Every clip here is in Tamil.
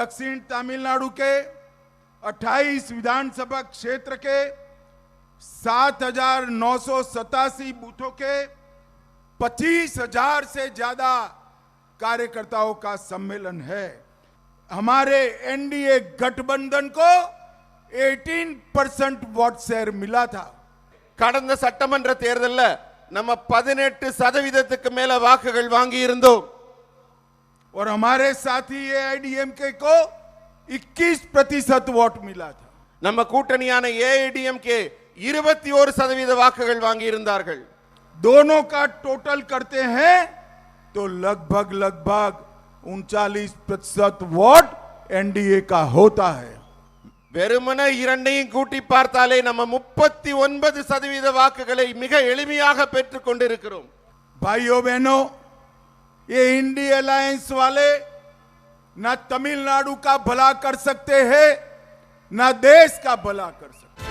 दक्षिण तमिलनाडु के 28 विधानसभा क्षेत्र के 7,987 बूथों के 25,000 से ज्यादा कार्यकर्ताओं का सम्मेलन है। हमारे एनडीए गठबंधन को 18% वोट शेयर मिला था। கடந்த சட்டமன்ற தேர்தல்ல நம்ம 18% மேல வாக்குகள் வாங்கி இருந்தோம்। और हमारे साथी एआईडीएमके को 21% वोट मिला था। நம்ம கூட்டணியான ஏஐடிஎம்கே 21% வாக்குகள் வாங்கி இருந்தார்கள்। दोनों का टोटल करते हैं तो लगभग 39% वोट एनडीए का होता है। வெறுமனே இரண்டையும் கூட்டி பார்த்தாலே நம்ம 39% வாக்குகளை மிக எளிமையாக பெற்றுக் கொண்டிருக்கிறோம்। भाइयों बहनों, ये इंडिया अलायंस वाले न तमिलनाडु का भला कर सकते हैं न देश का भला कर सकते।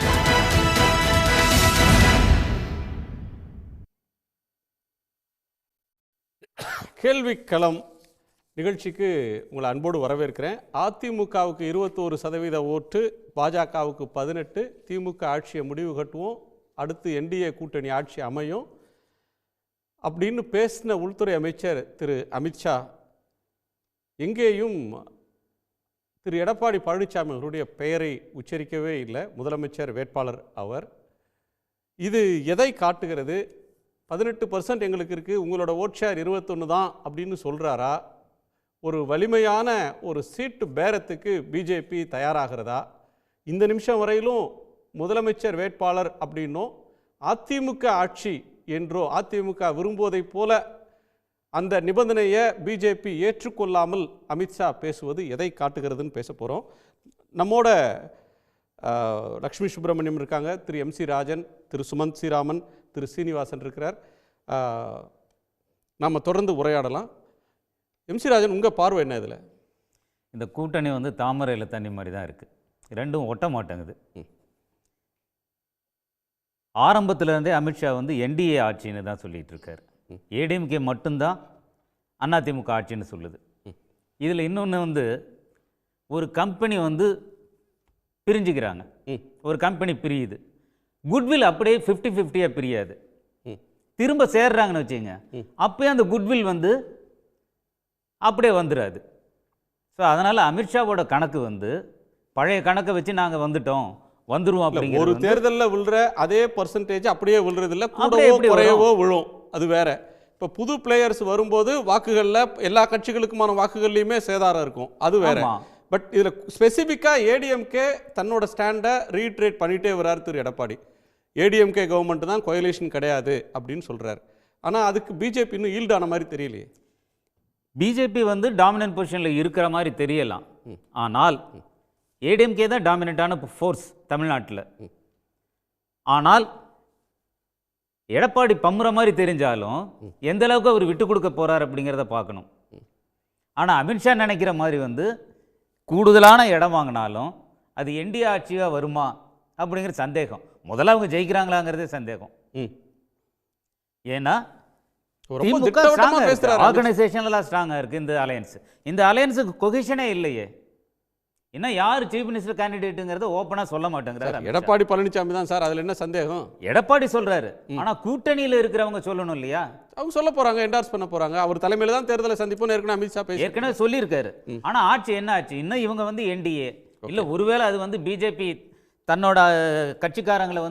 கேள்வி களம் நிகழ்ச்சிக்கு உங்களை அன்போடு வரவேற்கிறேன். அதிமுகவுக்கு 21% ஓட்டு, பாஜகவுக்கு 18, திமுக ஆட்சியை முடிவு கட்டுவோம், அடுத்து என்டிஏ கூட்டணி ஆட்சி அமையும் அப்படின்னு பேசின உள்துறை அமைச்சர் திரு அமித்ஷா எங்கேயும் திரு எடப்பாடி பழனிசாமி அவருடைய பெயரை உச்சரிக்கவே இல்லை. முதலமைச்சர் வேட்பாளர் அவர். இது எதை காட்டுகிறது? 18% எங்களுக்கு இருக்குது, உங்களோட ஓட் ஷேர் 21 தான் அப்படின்னு சொல்கிறாரா? ஒரு வலிமையான ஒரு சீட்டு பேரத்துக்கு பிஜேபி தயாராகிறதா? இந்த நிமிஷம் வரையிலும் முதலமைச்சர் வேட்பாளர் அப்படின்னும் அதிமுக ஆட்சி என்றோ அதிமுக விரும்புவதை போல அந்த நிபந்தனையை பிஜேபி ஏற்றுக்கொள்ளாமல் அமித்ஷா பேசுவது எதை காட்டுகிறதுன்னு பேச போகிறோம். நம்மோட லக்ஷ்மி சுப்பிரமணியம் இருக்காங்க, திரு எம்சி ராஜன், திரு சுமந்த் ஸ்ரீராமன், திரு சீனிவாசன் இருக்கிறார். நாம் தொடர்ந்து உரையாடலாம். எம்சி ராஜன், உங்கள் பார்வை என்ன? இதில் இந்த கூட்டணி தாமரையில் தண்ணி மாதிரி தான் இருக்குது, ரெண்டும் ஒட்ட மாட்டேங்குது. ஆரம்பத்திலேருந்தே அமித்ஷா என்டிஏ ஆட்சின்னு தான் சொல்லிகிட்டு இருக்கார். ஏடிஎம்கே மட்டும்தான் அதிமுக ஆட்சின்னு சொல்லுது. இதில் இன்னொன்று ஒரு கம்பெனி பிரிஞ்சுக்கிறாங்க, ஒரு கம்பெனி பிரியுது, குட்வில் அப்படியே 50-50 பிரியாது, திரும்ப சேர்றாங்கன்னு வச்சுங்க, அப்போயே அந்த குட்வில் அப்படியே வந்துடாது. ஸோ அதனால் அமித்ஷாவோட கணக்கு பழைய கணக்கை வச்சு நாங்கள் வந்துருவோம் அப்படிங்கிற ஒரு தேர்தலில் விழுற அதே பர்சன்டேஜ் அப்படியே விழுறதில்ல, கூடவோ குறையவோ விழும், அது வேற. இப்போ புது பிளேயர்ஸ் வரும்போது வாக்குகளில் எல்லா கட்சிகளுக்குமான வாக்குகள்லையுமே சேதாரம் இருக்கும், அது வேற. பட் இதில் ஸ்பெசிஃபிக்காக ஏடிஎம்கே தன்னோட ஸ்டாண்டை ரீட்ரேட் பண்ணிகிட்டே வர்றார் திரு எடப்பாடி. ஏடிஎம்கே கவர்மெண்ட் தான், கோயலேஷன் கிடையாது அப்படின்னு சொல்கிறார். ஆனால் அதுக்கு பிஜேபி இன்னும் ஈல்டான மாதிரி தெரியலையே. பிஜேபி டாமினன்ட் பொசிஷனில் இருக்கிற மாதிரி தெரியலாம், ஆனால் ஏடிஎம்கே தான் டாமினண்டான ஃபோர்ஸ் தமிழ்நாட்டில். ஆனால் எடப்பாடி பம்புற மாதிரி தெரிஞ்சாலும் எந்த அளவுக்கு அவர் விட்டு கொடுக்க போகிறார் அப்படிங்கிறத பார்க்கணும். ஆனால் அமித்ஷா நினைக்கிற மாதிரி கூடுதலான இடம் வாங்கினாலும் அது என்டிஏ ஆட்சியாக வருமா அப்படிங்கிற சந்தேகம். முதல்ல அவங்க ஜெயிக்கிறாங்களாங்கிறதே சந்தேகம். ஏன்னா ஆர்கனைசேஷனலாக ஸ்ட்ராங்காக இருக்குது இந்த அலையன்ஸுக்கு கொஹிஷனே இல்லையே. இன்னும் யார் சீஃப் மினிஸ்டர் கேண்டிடேட்டுங்கிறத ஓப்பனாக சொல்ல மாட்டேங்கிறாரு. எடப்பாடி பழனிசாமி தான் சார், அதில் என்ன சந்தேகம்? எடப்பாடி சொல்கிறாரு, ஆனால் கூட்டணியில் இருக்கிறவங்க சொல்லணும் இல்லையா? அவங்க சொல்ல போகிறாங்க, என்டார்ஸ் பண்ண போகிறாங்க. அவர் தலைமையில் தான் தேர்தலை சந்திப்போம் ஏற்கனவே அமித்ஷா ஏற்கனவே சொல்லியிருக்காரு. ஆனால் ஆட்சி என்ன ஆச்சு? இன்னும் இவங்க என்டிஏ இல்லை, ஒருவேளை அது பிஜேபி தன்னோட கட்சிக்காரங்களை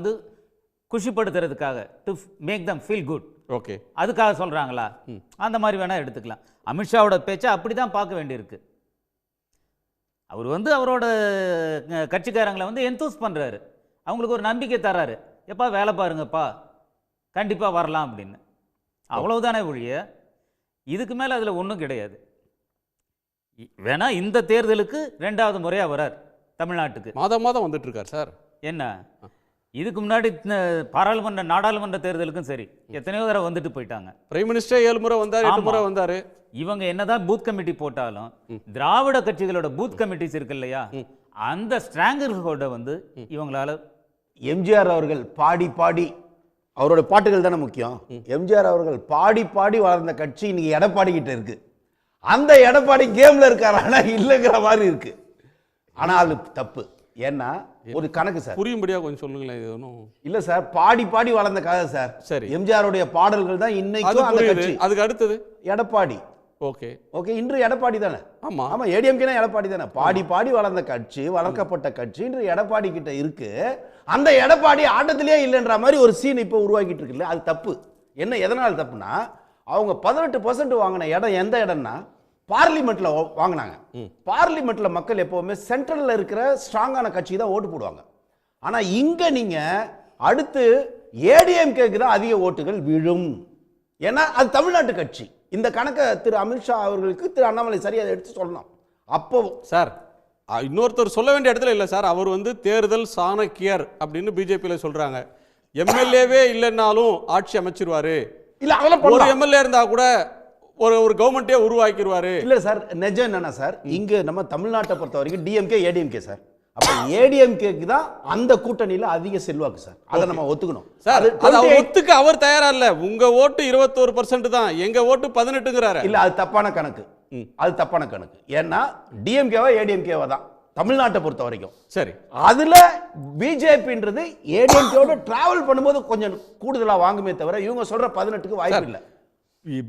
குஷிப்படுத்துறதுக்காக, to make them feel good, okay, அதுக்காக சொல்கிறாங்களா? அந்த மாதிரி வேணால் எடுத்துக்கலாம். அமித்ஷாவோட பேச்சை அப்படி தான் பார்க்க வேண்டியிருக்கு. அவர் அவரோட கட்சிக்காரங்களை என்தூஸ் பண்ணுறாரு, அவங்களுக்கு ஒரு நம்பிக்கை தர்றாரு, எப்பா வேலை பாருங்கப்பா, கண்டிப்பாக வரலாம் அப்படின்னு. அவ்வளவுதானே ஒழிய இதுக்கு மேலே அதில் ஒன்றும் கிடையாது. வேணா இந்த தேர்தலுக்கு 2வது முறையாக வரார் தமிழ்நாட்டுக்கு. மாதம் வந்துட்டு இருக்கார் சார். என்ன இதுக்கு முன்னாடி பாராளுமன்ற நாடாளுமன்ற தேர்தலுக்கும் சரி எத்தனையோ தடவை வந்துட்டு போயிட்டாங்க. பிரைம் மினிஸ்டர் 7 முறை வந்தார், 8 முறை வந்தார். இவங்க என்னதான் பூத் கமிட்டி போட்டாலும் திராவிட கட்சிகளோட பூத் கமிட்டிஸ் இருக்கு இல்லையா, அந்த ஸ்ட்ராங்கர்களோட இவங்களால. எம்ஜிஆர் அவர்கள் பாடி பாடி, அவரோட பாட்டுகள் தானே முக்கியம். எம்ஜிஆர் அவர்கள் பாடி பாடி வளர்ந்த கட்சி இன்னைக்கு எடப்பாடி கிட்ட இருக்கு. அந்த எடப்பாடி கேம்ல இருக்காரா இல்லைங்கிற மாதிரி இருக்கு. ஆனா அது தப்பு. ஏன்னா ஒரு கணக்கு சார், புரியும்படியா கொஞ்சம் சொல்லுங்களேன். இது ஒன்றும் இல்ல சார், பாடி பாடி வளர்ந்த கதை சார். சரி, எம்ஜிஆருடைய பாடல்கள் தான் இன்னைக்கும் அந்த கட்சி. அதுக்கு அடுத்தது எடப்பாடி. ஓகே ஓகே, இன்று எடப்பாடி தானே. ஆமா ஆமா, ஏடிஎம்கே எடப்பாடி தானே. பாடி பாடி வளர்ந்த கட்சி, வளர்க்கப்பட்ட கட்சி இன்று எடப்பாடி கிட்ட இருக்கு. அந்த எடப்பாடி ஆட்டத்திலேயே இல்லைன்ற மாதிரி ஒரு சீன் இப்போ உருவாக்கிட்டு இருக்குல்ல, அது தப்பு. என்ன எதனால் தப்புனா, அவங்க 18% வாங்கின இடம் எந்த இடம்னா பார்லிமெண்ட்ல வாங்கினாங்க. பார்லிமெண்ட்ல மக்கள் எப்பவுமே சென்ட்ரல்ல இருக்கிற ஸ்ட்ராங்கான கட்சி தான் ஓட்டு போடுவாங்க. ஆனா இங்க நீங்க அடுத்து ஏடிஎம்கேக்கு தான் அதிக ஓட்டுகள் விழும். ஏன்னா அது தமிழ்நாட்டு கட்சி. இந்த கணக்கை திரு அமித்ஷா அவர்களுக்கு திரு அண்ணாமலை சரியா எடுத்து சொல்லணும். அப்போ சார் இன்னொருத்தர் சொல்ல வேண்டிய இடத்துல இல்லை சார். அவர் வந்து தேர்தல் சாணக்கியர் அப்படின்னு பிஜேபியில் சொல்றாங்க. எம்எல்ஏவே இல்லைன்னாலும் ஆட்சி அமைச்சிருவாரு. இல்ல அதெல்லாம் ஒரு எம்எல்ஏ இருந்தா கூட ஒரு கவர்மெண்டே உருவாக்கிடுவாரு. இல்ல சார், நிஜம் என்னன்னா சார், இங்க நம்ம தமிழ்நாட்டை பொறுத்த வரைக்கும் டிஎம்கே ஏடிஎம்கே சார். அப்ப ஏடிஎம்கேக்கு தான் அந்த கூட்டணியில அதிக செல்வாக்கு சார். அதை நம்ம ஒத்துக்கணும் சார். ஒத்துக்க அவர் தயாரா இல்ல. உங்க ஓட்டு 21% தான், எங்க ஓட்டு 18ங்கறாரு. இல்ல, அது தப்பான கணக்கு. அது தப்பான கணக்கு. ஏன்னா டிஎம்கேவா ஏடிஎம்கேவா தான் தமிழ்நாட்டை பொறுத்த வரைக்கும். சரி, அதுல பிஜேபின்றது ஏடிஎம்கேவோட டிராவல் பண்ணும்போது கொஞ்சம் கூடுதலா வாங்குமே தவிர இவங்க சொல்ற 18க்கு வாய்ப்பு இல்ல.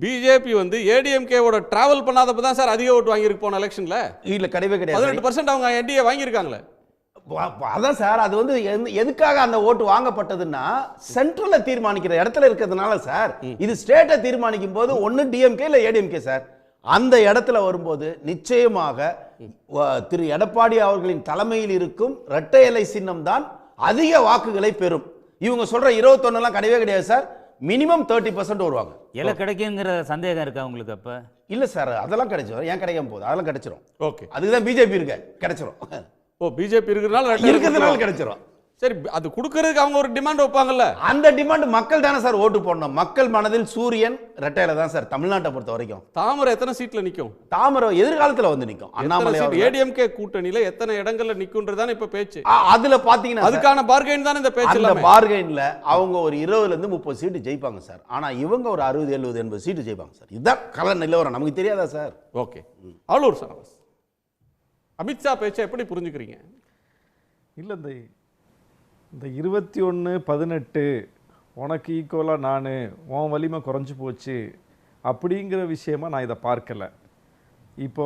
பிஜேபி வந்து ஏடிஎம்கேவோட டிராவல் பண்ணாதப்ப தான் சார் அதிக ஓட்டு வாங்கியிருக்கு போன எலெக்ஷன்ல. இல்ல, கிடையவே கிடையாது. 18% அவங்க என்டிஏ வாங்கியிருக்காங்களே. அதான் சார், அது வந்து எதுக்காக அந்த ஓட்டு வாங்கப்பட்டதுன்னா சென்ட்ரல்ல தீர்மானிக்கிற இடத்துல இருக்கிறதுனால சார். இது ஸ்டேட்டை தீர்மானிக்கும் போது ஒன்னு டிஎம்கே இல்ல ஏடிஎம்கே சார். அந்த இடத்துல வரும்போது நிச்சயமாக திரு எடப்பாடி அவர்களின் தலைமையில் இருக்கும் இரட்டை இலை சின்னம் தான் அதிக வாக்குகளை பெறும். இவங்க சொல்ற 21 எல்லாம் கிடையவே கிடையாது சார். மினிமம் 30% வருவாங்க. எல்லாம் கிடைக்குங்கிற சந்தேகம் இருக்கா உங்களுக்கு? அப்ப இல்ல சார், அதெல்லாம் கிடைச்சிடும். ஏன் கிடைக்காம போகுது? அதெல்லாம் கிடைச்சிடும். ஓகே, அதுதான் பிஜேபி இருக்கு, கிடைச்சிடும். ஓ, பிஜேபி இருக்கிறதுனால கிடைச்சிடும். சரி, அது கொடுக்கறதுக்கு அவங்க ஒரு டிமாண்ட் வைப்பாங்கல்ல. அந்த டிமாண்ட் மக்கள் தானே சார் ஓட்டு போடணும். மக்கள் மனதில் சூரியன் ரெட்டையில தான் சார் தமிழ்நாட்டை பொறுத்த வரைக்கும். தாமரை எத்தனை சீட்ல நிக்கும்? தாமரை எதிர்காலத்துல வந்து நிக்கும். அண்ணாமலை ஏடிஎம்கே கூட்டணியில எத்தனை இடங்கள்ல நிக்கும்ன்றதானே இப்ப பேச்சு. அதுல பாத்தீங்கன்னா அதுக்கான பார்கெயின் தானே இந்த பேச்சு. அந்த பார்கெயின்ல அவங்க ஒரு 20ல இருந்து 30 சீட்டு ஜெயிப்பாங்க சார். ஆனா இவங்க ஒரு 60, 70, 80 சீட்டு ஜெயிப்பாங்க சார். இதுதான் கல நிலவரம். நமக்கு தெரியாதா sir? Okay, Aloor sir, Amit Shah பேச்சை எப்படி புரிஞ்சுக்கிறீங்க? இல்லை, இந்த 21-18 உனக்கு ஈக்குவலாக நான் உன் வலிமை குறைஞ்சி போச்சு அப்படிங்கிற விஷயமா நான் இதை பார்க்கலை. இப்போ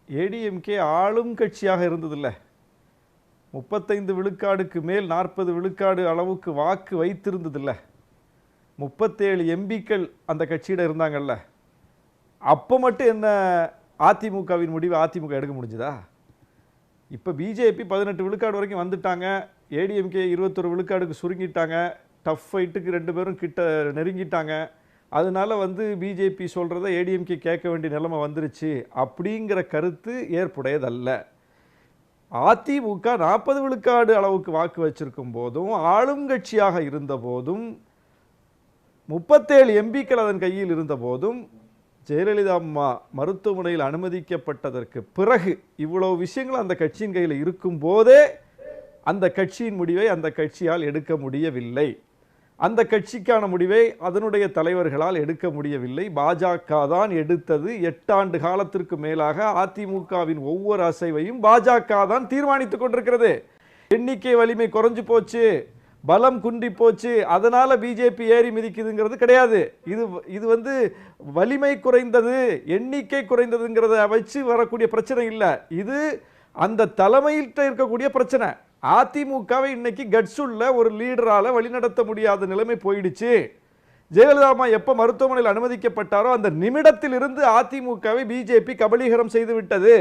ஏடிஎம்கே ஆளும் கட்சியாக இருந்ததில்ல, 35 விழுக்காடுக்கு மேல் 40 விழுக்காடு அளவுக்கு வாக்கு வைத்திருந்ததில்ல, 37 எம்பிக்கள் அந்த கட்சியிட இருந்தாங்கல்ல. அப்போ மட்டும் என்ன அதிமுகவின் முடிவு அதிமுக எடுக்க முடிஞ்சுதா? இப்போ பிஜேபி 18 விழுக்காடு வரைக்கும் வந்துட்டாங்க. ஏடிஎம்கே 21 விழுக்காடுக்கு சுருங்கிட்டாங்க. டஃப் ஃபைட்டுக்கு 2 பேரும் கிட்ட நெருங்கிட்டாங்க. அதனால வந்து பிஜேபி சொல்கிறத ஏடிஎம்கே கேட்க வேண்டிய நிலைமை வந்துருச்சு அப்படிங்கிற கருத்து ஏற்புடையதல்ல. அதிமுக 40 விழுக்காடு அளவுக்கு வாக்கு வச்சிருக்கும் போதும் ஆளுங்கட்சியாக இருந்த போதும் 37 எம்பிக்கள் அதன் கையில் இருந்த போதும் ஜெயலலிதா அம்மா மருத்துவமனையில் அனுமதிக்கப்பட்டதற்கு பிறகு இவ்வளவு விஷயங்கள் அந்த கட்சியின் கையில் இருக்கும் போதே அந்த கட்சியின் முடிவை அந்த கட்சியால் எடுக்க முடியவில்லை. அந்த கட்சிக்கான முடிவை அதனுடைய தலைவர்களால் எடுக்க முடியவில்லை. பாஜக தான் எடுத்தது. 8 ஆண்டு காலத்திற்கு மேலாக அதிமுகவின் ஒவ்வொரு அசைவையும் பாஜக தான் தீர்மானித்துக் கொண்டிருக்கிறது. எண்ணிக்கை வலிமை குறைஞ்சு போச்சு, பலம் குன்றி போச்சு, அதனால பிஜேபி ஏறி மிதிக்குதுங்கிறது கிடையாது. இது வந்து வலிமை குறைந்தது, எண்ணிக்கை குறைந்ததுங்கிறத வச்சு வரக்கூடிய பிரச்சனை இல்லை. இது அந்த தலைமையிட்ட இருக்கக்கூடிய பிரச்சனை. அதிமுகவை இன்னைக்கு கட்சுள்ள ஒரு லீடரால வழிநடத்த முடியாத நிலைமை போயிடுச்சு. ஜெயலலிதா அம்மா எப்ப மருத்துவமனையில் அனுமதிக்கப்பட்டாரோ அந்த நிமிடத்தில் இருந்து அதிமுகவை பிஜேபி கபலீகரம் செய்து விட்டது.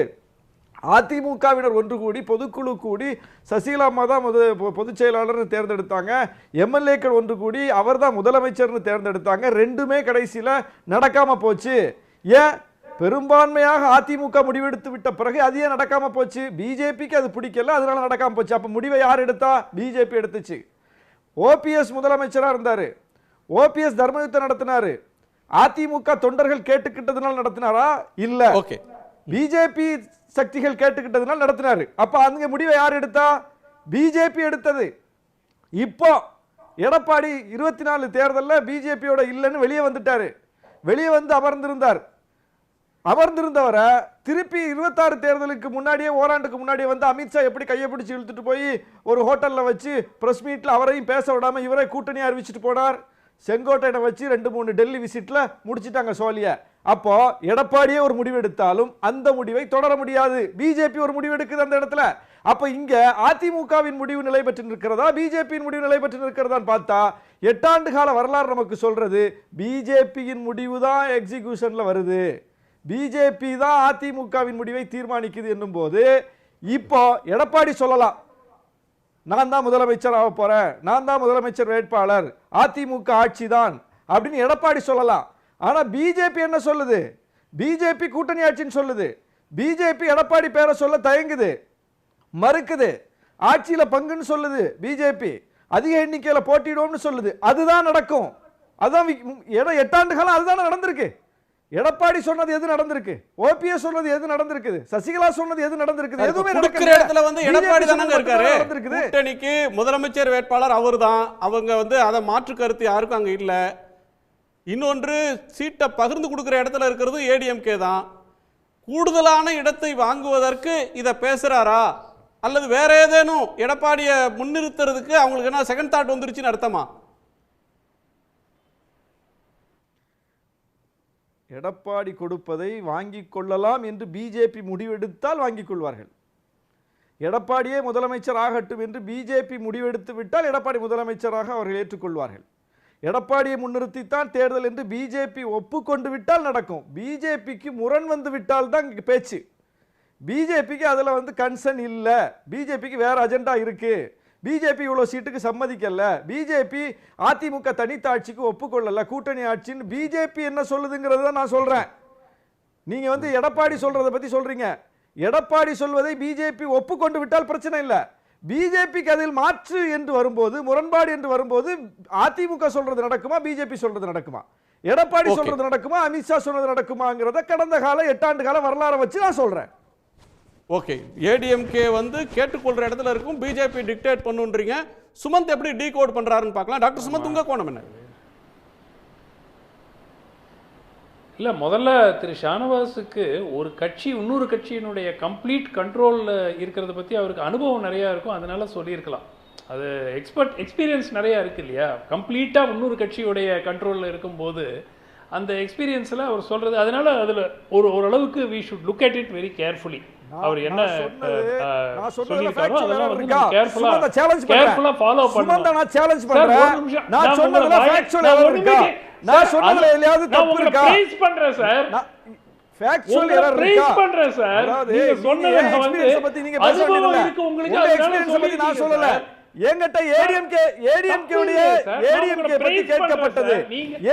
அதிமுகவினர் ஒன்று கூடி பொதுக்குழு கூடி சசிகலா அம்மா தான் பொதுச் செயலாளர்னு தேர்ந்தெடுத்தாங்க. எம்எல்ஏக்கள் ஒன்று கூடி அவர் தான் முதலமைச்சர்னு தேர்ந்தெடுத்தாங்க. ரெண்டுமே கடைசியில் நடக்காம போச்சு. ஏன்? பெரும்பான்மையாக அதிமுக முடிவெடுத்து விட்ட பிறகு அது ஏன் நடக்காம போச்சு? பிஜேபிக்கு அது பிடிக்கல, அதனால நடக்காம போச்சு. அப்ப முடிவை யார் எடுத்தா? பிஜேபி எடுத்துச்சு. ஓபிஎஸ் முதலமைச்சரா இருந்தாரு, ஓபிஎஸ் தர்மயுத்தம் நடத்தினாரு. அதிமுக தொண்டர்கள் கேட்டுக்கிட்டதுனால நடத்தினாரா? இல்ல. ஓகே, பிஜேபி சக்திகள் கேட்டுக்கிட்டதுனால நடத்தினாரு. அப்ப அந்த முடிவை யார் எடுத்தா? பிஜேபி எடுத்தது. இப்போ எடப்பாடி 24 தேர்தலில் பிஜேபியோட இல்லைன்னு வெளியே வந்துட்டாரு. வெளியே வந்து அமர்ந்திருந்தார். அமர்ந்திருந்தவரை திருப்பி 26 தேர்தலுக்கு முன்னாடியே ஓராண்டுக்கு முன்னாடியே வந்து அமித்ஷா எப்படி கையை பிடிச்சி இழுத்துட்டு போய் ஒரு ஹோட்டல்ல வச்சு பிரஸ் மீட்ல அவரையும் பேச விடாம இவரே கூட்டணி அறிவிச்சிட்டு போனார். செங்கோட்டையனை வச்சு 2-3 டெல்லி விசிட்ல முடிச்சிட்டாங்க சோழிய. அப்போ எடப்பாடியே ஒரு முடிவு எடுத்தாலும் அந்த முடிவை தொடர முடியாது. பிஜேபி ஒரு முடிவு எடுக்குது அந்த இடத்துல. அப்ப இங்க அதிமுகவின் முடிவு நிலை பெற்று நிற்கிறதா பிஜேபியின் முடிவு நிலை பெற்று நிற்கிறதான்னு பார்த்தா 8 ஆண்டு கால வரலாறு நமக்கு சொல்றது பிஜேபியின் முடிவு தான் எக்ஸிகியூஷன்ல வருது. பிஜேபி தான் அதிமுகவின் முடிவை தீர்மானிக்குது என்னும் போது இப்போ எடப்பாடி சொல்லலாம், நான் தான் முதலமைச்சர் ஆக போறேன், நான் தான் முதலமைச்சர் வேட்பாளர், அதிமுக ஆட்சி தான் அப்படின்னு எடப்பாடி சொல்லலாம். ஆனா பிஜேபி என்ன சொல்லுது? பிஜேபி கூட்டணி ஆட்சின்னு சொல்லுது. பிஜேபி எடப்பாடி பேரை சொல்ல தயங்குது, மறுக்குது. ஆட்சியில பங்குன்னு சொல்லுது. பிஜேபி அதிக எண்ணிக்கையில போட்டியிடுவோம்னு சொல்லுது. அதுதான் நடக்கும். அதான் 8 ஆண்டு காலம் அதுதான் நடந்திருக்கு. எடப்பாடி சொன்னது எது நடந்திருக்கு? ஓபிஎஸ் சொன்னது எது நடந்திருக்குது? சசிகலா சொன்னது எது நடந்திருக்குது? எதுவுமே நடக்கிற இடத்துல வந்து எடப்பாடி தானங்க இருக்காரு. கூட்டணிக்கு முதலமைச்சர் வேட்பாளர் அவர்தான். அவங்க வந்து அதை மாற்று கருத்து யாருக்கும் அங்க இல்ல. இன்னொன்று சீட்டை பகிர்ந்து கொடுக்கிற இடத்துல இருக்கிறது ஏடிஎம்கே தான். கூடுதலான இடத்தை வாங்குவதற்கு இதை பேசுறாரா அல்லது வேற ஏதேனும் எடப்பாடியை முன்னிறுத்துறதுக்கு அவங்களுக்கு என்ன செகண்ட் தாட் வந்துருச்சுன்னு அர்த்தமா? எடப்பாடி கொடுப்பதை வாங்கிக் கொள்ளலாம் என்று பிஜேபி முடிவெடுத்தால் வாங்கிக் கொள்வார்கள். எடப்பாடியே முதலமைச்சர் ஆகட்டும் என்று பிஜேபி முடிவெடுத்து விட்டால் எடப்பாடி முதலமைச்சராக அவர்கள் ஏற்றுக்கொள்வார்கள். எடப்பாடியை முன்னிறுத்தித்தான் தேர்தல் என்று பிஜேபி ஒப்புக்கொண்டு விட்டால் நடக்கும். பிஜேபிக்கு முரண் வந்து விட்டால் தான் பேச்சு. பிஜேபிக்கு அதில் வந்து கன்சர்ன் இல்லை. பிஜேபிக்கு வேற அஜெண்டா இருக்கு. பிஜேபி இவ்வளவு சீட்டுக்கு சம்மதிக்கல. பிஜேபி அதிமுக தனித்தாட்சிக்கு ஒப்புக்கொள்ளல, கூட்டணி ஆட்சின்னு பிஜேபி என்ன சொல்லுதுங்கிறத நான் சொல்றேன். நீங்க வந்து எடப்பாடி சொல்றதை பத்தி சொல்றீங்க. எடப்பாடி சொல்வதை பிஜேபி ஒப்புக்கொண்டு விட்டால் பிரச்சனை இல்லை. பிஜேபிக்கு அதில் மாற்று என்று வரும்போது, முரண்பாடு என்று வரும்போது அதிமுக சொல்றது நடக்குமா, பிஜேபி சொல்றது நடக்குமா, எடப்பாடி சொல்றது நடக்குமா, அமித்ஷா சொல்றது நடக்குமாங்கிறத கடந்த கால 8 ஆண்டு கால வரலாறு வச்சு நான் சொல்றேன். ஓகே, ஏடிஎம்கே வந்து கேட்டுக்கொள்ற இடத்துல இருக்கும், பிஜேபி டிக்டேட் பண்ணுன்றீங்க. சுமந்த் எப்படி டீகோட் பண்றாருன்னு பார்க்கலாம். டாக்டர் சுமந்த், உங்க கோணம் என்ன? இல்லை, முதல்ல திரு ஷானவாஸுக்கு ஒரு கட்சி இன்னொரு கட்சியினுடைய கம்ப்ளீட் கண்ட்ரோலில் இருக்கிறத பற்றி அவருக்கு அனுபவம் நிறையா இருக்கும், அதனால சொல்லியிருக்கலாம். அது எக்ஸ்பீரியன்ஸ் நிறையா இருக்கு இல்லையா. கம்ப்ளீட்டாக இன்னொரு கட்சியுடைய கண்ட்ரோலில் இருக்கும்போது அந்த எக்ஸ்பீரியன்ஸில் அவர் சொல்கிறது, அதனால அதில் ஓரளவுக்கு we should look at it very carefully. அவர் என்ன சொல்லியிருக்காரோ அதெல்லாம் வந்து கேர்ஃபுல்லா ஃபாலோ பண்ணுங்க. நான் சேலஞ்ச் பண்றேன். நான் சொன்னதுல ஃபேக்சுவல் எரர் இருக்கா? நான் சொன்னதுல எதையாவது தப்பு இருக்கா? பிரைஸ் பண்றேன் சார். ஃபேக்சுவல் எரர் இருக்கா? பிரைஸ் பண்றேன் சார். நீங்க சொன்னது வந்து அனுபவம் இருக்கு உங்களுக்கு, அதனால நான் சொல்லல. என்கிட்ட ஏடிஎம்கே பத்தி கேட்கப்பட்டது.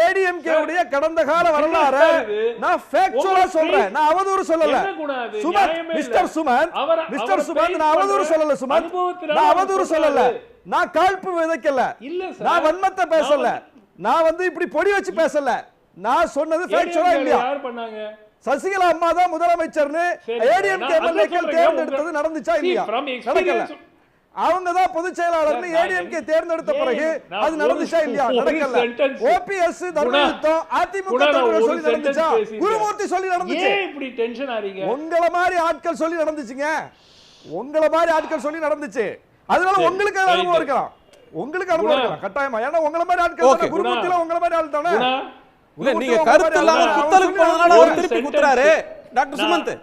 ஏடிஎம்கே உடைய கடந்த கால வரலாறு நான் ஃபேக்சுவலா சொல்றேன். நான் அவதூறு சொல்லல. மிஸ்டர் சுமந்த் நான் அவதூறு சொல்லல. சுமந்த் நான் அவதூறு சொல்லல. நான் காழ்ப்பு விதைக்கல. நான் வன்மத்தை பேசல. நான் வந்து இப்படி பொடி வச்சு பேசல. நான் சொன்னது ஃபேக்சுவலா இல்லையா? சசிகலா அம்மா தான் முதலமைச்சர்னு ஏடிஎம்கே எம்எல்ஏக்கள் தேர்ந்தெடுத்தது நடந்துச்சா இல்லையா? நடக்கல. அவங்க தான் பொதுச் செயலாளர்னு ஏடிஎம்கே தேர்ந்தெடுத்த பிறகு அது நடந்துச்சா இல்லையா? நடக்கல. ஓபிஎஸ் தர்மயுத்தம் அதிமுக தலைவர் சொல்லி நடந்துச்சா? குருமூர்த்தி சொல்லி நடந்துச்சு. இப்படி டென்ஷன் ஆறீங்க? உங்கள மாதிரி ஆட்கள் சொல்லி நடந்துச்சுங்க. உங்கள மாதிரி ஆட்கள் சொல்லி நடந்துச்சு. அதனால உங்களுக்கு அனுபவம் இருக்கலாம். உங்களுக்கு அனுபவம் இருக்கலாம் கட்டாயமா. ஏன்னா உங்கள மாதிரி ஆட்கள் குருமூர்த்தில உங்கள மாதிரி ஆள் தானே. நீங்க கருத்து இல்லாம குத்தலுக்கு போனதால அவர் திருப்பி குத்துறாரு. டாக்டர் சுமந்த்,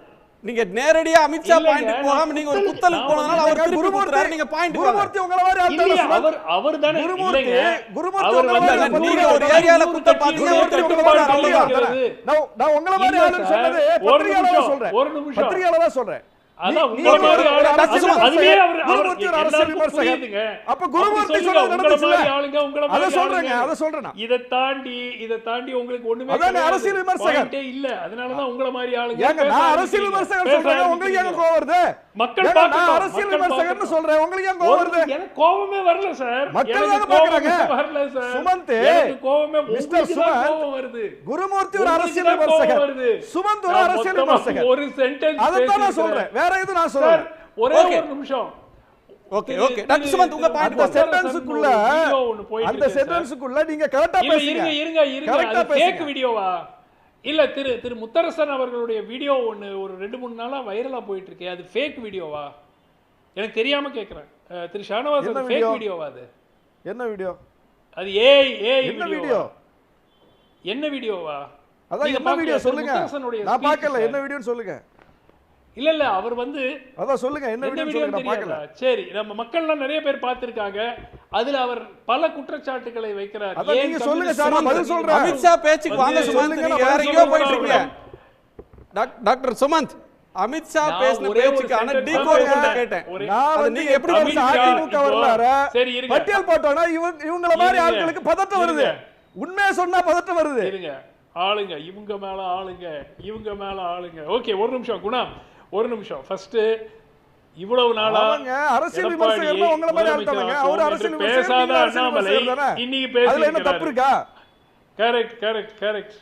நீங்க நேரடியா அமித்ஷா பாயிண்ட் போகாம நீங்க ஒரு குத்தலுக்கு போனதால அவர் திருப்பி குத்துறாரு. நீங்க பாயிண்ட் குருமூர்த்தி உங்கள மாதிரி ஆள் தானே. அவர் தானே குருமூர்த்தி நீங்க ஒரு ஏரியால குத்த பாத்தீங்க. நான் உங்கள மாதிரி ஆளு சொன்னது பத்திரிகையாளரா சொல்றேன். ஒரு நிமிஷம் பத்திரிகையாளரா சொல்றேன். அதான் உங்கள மாதிரி ஆளு அதுவே குருமூர்த்தி அரசியல் விமர்சகர். அப்ப குருமூர்த்தி சொல்றது நடந்துச்சுல. அத சொல்றேங்க, அத சொல்றேன். இத தாண்டி உங்களுக்கு ஒண்ணுமே அதான் அரசியல் விமர்சகர் இல்ல. அதனால தான் உங்கள மாதிரி ஆளுங்க. ஏங்க நான் அரசியல் விமர்சகர் சொல்றேன், உங்களுக்கு ஏங்க கோவம் வருது? மக்கள் பார்க்கணும். நான் அரசியல் விமர்சகர்னு சொல்றேன், உங்களுக்கு ஏங்க கோவம் வருது? எனக்கு கோவமே வரல சார். மக்கள் தான் பார்க்கறாங்க. வரல சார். சுமந்த், எனக்கு கோவமே மிஸ்டர் சுமந்த் கோவம் வருது. குருமூர்த்தி ஒரு அரசியல் விமர்சகர், சுமந்த் ஒரு அரசியல் விமர்சகர். ஒரு சென்டென்ஸ் அத தான் நான் சொல்றேன், வேற எதுவும் நான் சொல்றேன். ஒரே ஒரு நிமிஷம். ஓகே டாக்டர் சுமந்த், உங்க பாயிண்ட். அந்த சென்டென்ஸ்க்குள்ள நீங்க கரெக்ட்டா பேசுங்க. இருங்க. ஃபேக் வீடியோவா? இல்ல திரு முத்தரசன் அவர்களுடைய வீடியோ ஒன்று ஒரு 2-3 நாளா வைரலா போயிட்டு இருக்கு. அது ஃபேக் வீடியோவா? எனக்கு தெரியாம கேட்குறேன். திரு ஷானவாஸ், அது ஃபேக் வீடியோவா? அது என்ன வீடியோ? அது ஏஐ என்ன வீடியோ? என்ன வீடியோவா? அதான் என்ன வீடியோ சொல்லுங்க. நான் பார்க்கல, என்ன வீடியோன்னு சொல்லுங்க. இல்ல அவர் வந்து அதான் சொல்லுங்க, என்ன வீடியோன்னு சொல்லுங்க, நான் பார்க்கல. சரி, நம்ம மக்கள்லாம் நிறைய பேர் பார்த்திருக்காங்க. அதுல அவர் பல குற்றச்சாட்டுகளை வைக்கிறார். அத நீங்க சொல்லுங்க சார், நான் பதில் சொல்றேன். அமித்ஷா பேச்சுக்கு வாங்க சுமந்த், நீங்க வேற எங்கேயோ போயிட்டு இருக்கீங்க. டாக்டர் சுமந்த், அமித்ஷா பேசின பேச்சுக்கான டீகோட் கேட்டேன். நான் நீங்க எப்படி அதிமுக வரலாற பட்டியல் போட்டோம்னா இவங்கள மாதிரி ஆட்களுக்கு பதட்டம் வருது. உண்மையை சொன்னா பதட்டம் வருது. இருங்க, ஆளுங்க இவங்க மேல ஆளுங்க, இவங்க மேல ஆளுங்க. ஓகே, ஒரு நிமிஷம் குணா, ஒரு நிமிஷம். ஃபர்ஸ்ட் இவ்வளவு நாளா அவங்க அரசியல் விமர்சகர்னா உங்கள மாதிரி ஆள்தானங்க. அவர் அரசியல் பேசாத அண்ணாமலை இன்னைக்கு பேசிட்டு அதுல என்ன தப்பு இருக்கா? கரெக்ட்.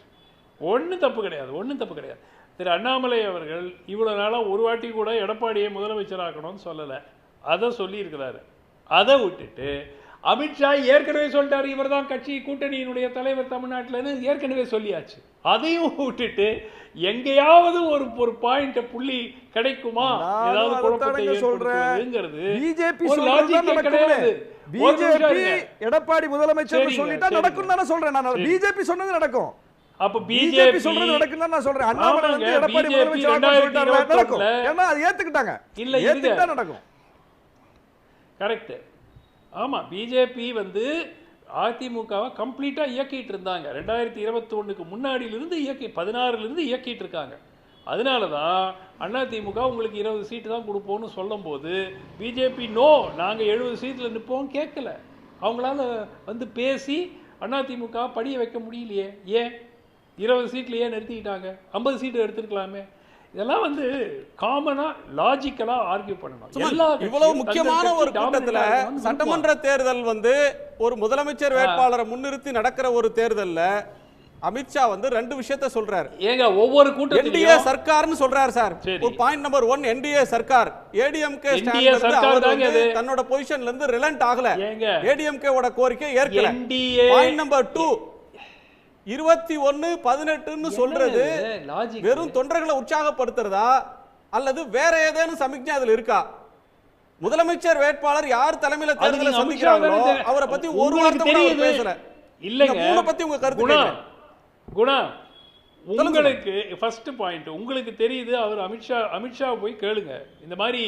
ஒண்ணும் தப்பு கிடையாது. திரு அண்ணாமலை அவர்கள் இவ்வளவு நாளா ஒரு வாட்டி கூட எடப்பாடியை முதலமைச்சராக்கணும்னு சொல்லல. அதை சொல்லி இருக்கிறாரு. அதை விட்டுட்டு அமித்ஷா ஏற்கனவே சொல்லிட்டாரு, இவர் தான் கட்சி கூட்டணியினுடைய தலைவர் தமிழ்நாட்டில்னு ஏற்கனவே சொல்லியாச்சு. அதையும் விட்டுட்டு எங்கேயாவது ஒரு பாயிண்ட் புள்ளி கிடைக்குமா, ஏதாவது குழப்பத்தை ஏற்படுத்துவதுங்கிறது பிஜேபி ஒரு லாஜிக்கே கிடையாது. பிஜேபி எடப்பாடி முதலமைச்சர் சொல்லிட்டா நடக்கும் தான சொல்றேன் நான். பிஜேபி சொன்னது நடக்கும். அப்ப பிஜேபி சொல்றது நடக்கும் தான் நான் சொல்றேன். அண்ணாமலை வந்து எடப்பாடி முதலமைச்சர் சொல்லிட்டாரு நடக்கும். ஏன்னா அது ஏத்துக்கிட்டாங்க. இல்ல ஏத்துக்கிட்டா நடக்கும். கரெக்ட். ஆமா, பிஜேபி வந்து அதிமுகவை கம்ப்ளீட்டா இயக்கிட்டு இருந்தாங்க. 2021க்கு முன்னாடியிலிருந்து 16லிருந்து இயக்கிட்டு இருக்காங்க. அதனாலதான் அதிமுக உங்களுக்கு 20 சீட்டு தான் கொடுப்போம்னு சொல்லும் போது பிஜேபி நோ, நாங்க 70 சீட்ல நிற்போம் கேட்கல. அவங்களால வந்து பேசி அதிமுக படிய வைக்க முடியலையே. ஏன் 20 சீட்ல ஏன் நிறுத்திக்கிட்டாங்க? 50 சீட்டு எடுத்துருக்கலாமே. இதெல்லாம் வந்து காமனா லாஜிக்கலா ஆர்கியூ பண்ணணும். இவ்வளவு முக்கியமான ஒரு கூட்டத்துல சட்டமன்ற தேர்தல் வந்து ஒரு முதலமைச்சர் வேட்பாளரை முன்னிறுத்தி நடக்கிற ஒரு தேர்தல்ல அமித்ஷா வந்து 2 விஷயத்தை சொல்றாரு. ஏங்க ஒவ்வொரு கூட்டத்திலயும் என்டிஏ சர்க்கார்னு சொல்றாரு சார். ஒரு point number 1 NDA Sarkar. ADMK stand தன்னோட பொசிஷன்ல இருந்து ரிலண்ட் ஆகல. ஏடிஎம்கே ஓட கோரிக்கை ஏற்கல. பாயிண்ட் நம்பர் 2 21-18 சொல்றது வெறும் தொண்டர்களை உற்சாகப்படுத்துறதா அல்லது வேற ஏதேனும் சமிக்ஞை அதுல இருக்கா? முதலமைச்சர் வேட்பாளர் யார் தலைமையில தேர்தலை சந்திக்கிறாங்களோ அவரை பத்தி ஒரு வார்த்தை கூட பேசல. இல்லங்க, மூணு பத்தி உங்க கருத்து குணா, உங்களுக்கு ஃபர்ஸ்ட் பாயிண்ட் உங்களுக்கு தெரியுது. அவர் அமித்ஷா போய் கேளுங்க. இந்த மாதிரி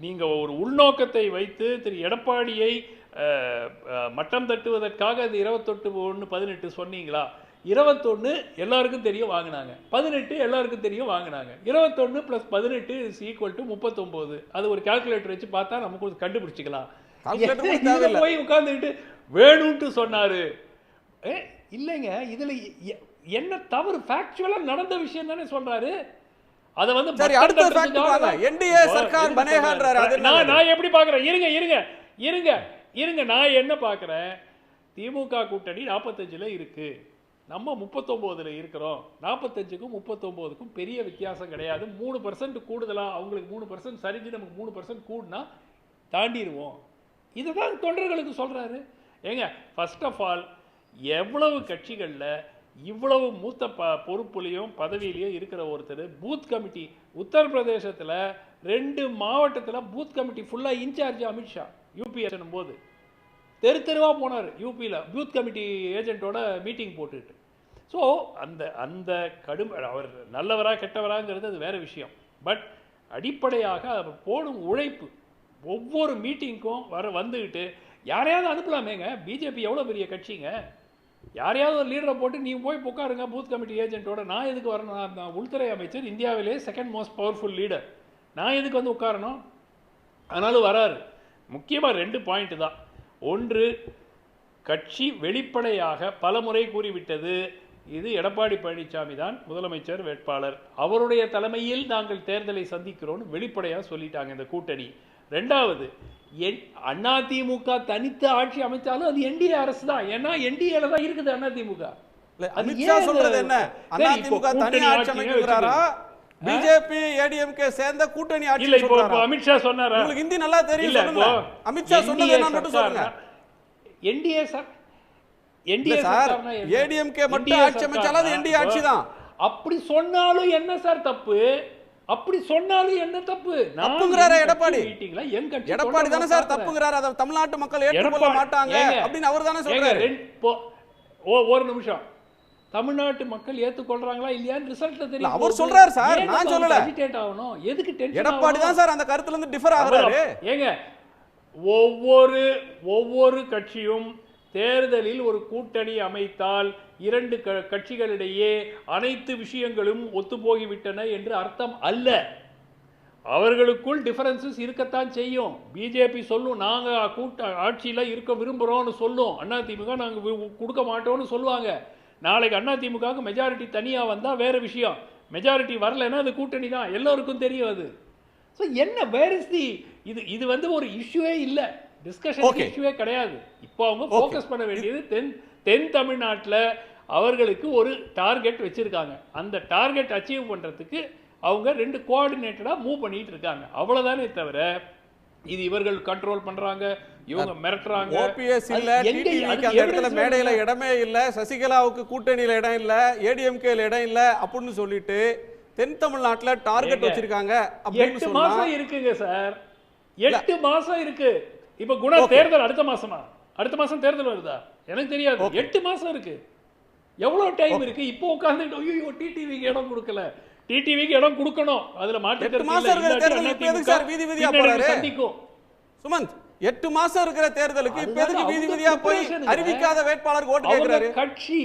நீங்க ஒரு உள்நோக்கத்தை வைத்து திரு எடப்பாடியை மட்டம் தட்டுவதற்காக அது 21-18 சொன்னீங்களா? 21 எல்லாருக்கும் தெரியும் வாங்கினாங்க, 18 எல்லாருக்கும் தெரியும் வாங்கினாங்க. 21 + 18 = 39. அது ஒரு கால்குலேட்டர் வச்சு பார்த்தா நமக்கு கண்டுபிடிச்சிக்கலாம். போய் உட்கார்ந்துக்கிட்டு வேணும்ட்டு சொன்னாரு. இல்லைங்க, இதுல என்ன தவறு? ஃபேக்சுவலா நடந்த விஷயம் தானே சொல்றாரு. அத வந்து என்டிஏ சர்க்கார் பனேகான்றாரு. நான் எப்படி பாக்குறேன்? இருங்க, நான் என்ன பாக்குறேன்? திமுக கூட்டணி 45ல இருக்கு, நம்ம 39ல இருக்கிறோம். 45க்கும் 39க்கும் பெரிய வித்தியாசம் கிடையாது. 3% கூடுதலா, அவங்களுக்கு 3% சரிஞ்சு நமக்கு 3% கூடுனா தாண்டிடுவோம். இதுதான் தொண்டர்களுக்கு சொல்றாரு. ஏங்க, ஃபர்ஸ்ட் ஆஃப் ஆல் எவ்வளவு கட்சிகள்ல இவ்வளவு மூத்த பொறுப்புலையும் பதவியிலையும் இருக்கிற ஒருத்தர் பூத் கமிட்டி, உத்தரப்பிரதேசத்தில் 2 மாவட்டத்தில் பூத் கமிட்டி ஃபுல்லா இன்சார்ஜ் அமித்ஷா. யூபி போது தெருவா போனார். யூபியில் பூத் கமிட்டி ஏஜென்ட்டோட மீட்டிங் போட்டுட்டு. ஸோ அந்த அவர் நல்லவரா கெட்டவராங்கிறது அது வேற விஷயம். பட் அடிப்படையாக அவர் போடும் உழைப்பு, ஒவ்வொரு மீட்டிங்க்கும் வந்துக்கிட்டு யாரையாவது அனுப்பலாமேங்க. பிஜேபி எவ்வளோ பெரிய கட்சிங்க. யாரையாவது ஒரு லீடரை போட்டு நீங்க போய் உட்காருங்க பூத் கமிட்டி ஏஜென்ட்டோட. நான் எதுக்கு வரணும்? நான் உள்துறை அமைச்சர், இந்தியாவிலே 2nd மோஸ்ட் பவர்ஃபுல் லீடர். நான் எதுக்கு வந்து உட்காரணும்? ஆனாலும் வராரு. முக்கியமாக 2 பாயிண்ட் தான். ஒன்று, கட்சி வெளிப்படையாக பலமுறை கூறிவிட்டது, இது எடப்பாடி பழனிசாமி தான் முதலமைச்சர் வேட்பாளர், அவருடைய தலைமையில் நாங்கள் தேர்தலை சந்திக்கிறோம் வெளிப்படையாக சொல்லிட்டாங்க இந்த கூட்டணி. 2வது, அதிமுக தனித்து ஆட்சி அமைச்சாலும் அது என்டிஏ அரசு தான். ஏன்னா என்டிஏல தான் இருக்குது அதிமுக. அமித்ஷா சொல்றது என்ன? அதிமுக தனி ஆட்சி அமைக்கிறாரா? பிஜேபி ஏடிஎம்கே சேர்ந்த கூட்டணி ஆட்சி இல்ல. இப்போ அமித்ஷா சொன்னாரா? உங்களுக்கு ஹிந்தி நல்லா தெரியும், சொல்லுங்க. அமித்ஷா சொன்னது என்ன மட்டும் சொல்லுங்க. NDA sir, NDA sir, ADMK மட்டும் ஆட்சி அமைச்சாலும் அது என்டிஏ ஆட்சி தான். அப்படி சொன்னாலும் என்ன சார் தப்பு? அப்படி சொன்னாலும் என்ன தப்பு? தப்புங்கறாரே எடப்பாடி. என் கட்சி எடப்பாடி தானே சார் தப்புங்கறாரு. அத தமிழ்நாட்டு மக்கள் ஏற்றுக்கொள்ள மாட்டாங்க அப்படின்னு அவர் தானே சொல்றாரு. ஒரு நிமிஷம், தமிழ்நாட்டு மக்கள் ஏத்துக்கொள்றாங்களா இல்லையான்னு ரிசல்ட்ல தெரியும். அவர் சொல்றாரு சார், நான் சொல்லல. அஜிடேட் ஆகணும், எதுக்கு டென்ஷன்? எடப்பாடி தான் சார் அந்த கருத்துல இருந்து டிஃபர் ஆகுறாரு. ஏங்க, ஒவ்வொரு கட்சியும் தேர்தலில் ஒரு கூட்டணி அமைத்தால் 2 கட்சிகளிடையே அனைத்து விஷயங்களும் ஒத்துப்போகிவிட்டன என்று அர்த்தம் அல்ல. அவர்களுக்குள் டிஃபரன்சஸ் இருக்கத்தான் செய்யும். பிஜேபி சொல்லும் நாங்க ஆட்சியில் இருக்க விரும்புகிறோம்னு சொல்லும், அதிமுக நாங்கள் கொடுக்க மாட்டோம்னு சொல்லுவாங்க. நாளைக்கு அதிமுகவுக்கு மெஜாரிட்டி தனியாக வந்தால் வேற விஷயம், மெஜாரிட்டி வரலைன்னா அது கூட்டணி தான், எல்லோருக்கும் தெரியும் அது. ஸோ என்ன வேர் இஸ் தி இது வந்து ஒரு இஷ்யூவே இல்லை, டிஸ்கஷன் இஷ்யூவே கிடையாது. இப்போ அவங்க ஃபோக்கஸ் பண்ண வேண்டியது தென் தமிழ்நாட்டில் அவர்களுக்கு ஒரு டார்கெட் வச்சிருக்காங்க. அந்த டார்கெட் அச்சீவ் பண்ணுறதுக்கு அவங்க 2 கோஆர்டினேட்டடாக மூவ் பண்ணிட்டு இருக்காங்க, அவ்வளோதானே தவிர இது இவர்கள் கண்ட்ரோல் பண்றாங்க, இவங்க மிரட்டுறாங்க. ஓபிஎஸ் இல்ல, டிடிவிக்கு அந்த இடத்துல மேடையில இடமே இல்ல, சசிகலாவுக்கு கூட்டணியில இடம் இல்ல, ஏடிஎம்கேல இடம் இல்ல அப்படின்னு சொல்லிட்டு தென் தமிழ்நாட்டுல டார்கெட் வச்சிருக்காங்க அப்படின்னு 8 மாசம் இருக்குங்க சார், 8 மாசம் இருக்கு. இப்ப குணா தேர்தல் அடுத்த மாசம் தேர்தல் வருதா எனக்கு தெரியாது. 8 மாசம் இருக்கு, எவ்வளவு டைம் இருக்கு? இப்போ உட்கார்ந்து ஐயோ டிடிவிக்கு இடம் கொடுக்கல, டிடிவிக்கு இடம் கொடுக்கணும், அதுல மாற்று சந்திக்கும். சுமந்த், 8 மாசம் இருக்கிற தேர்தலுக்கு இப்ப எதுக்கு வீதி வீதியா போய் அறிவிக்காத வேட்பாளருக்கு ஓட்டு கேக்குறாரு கட்சி?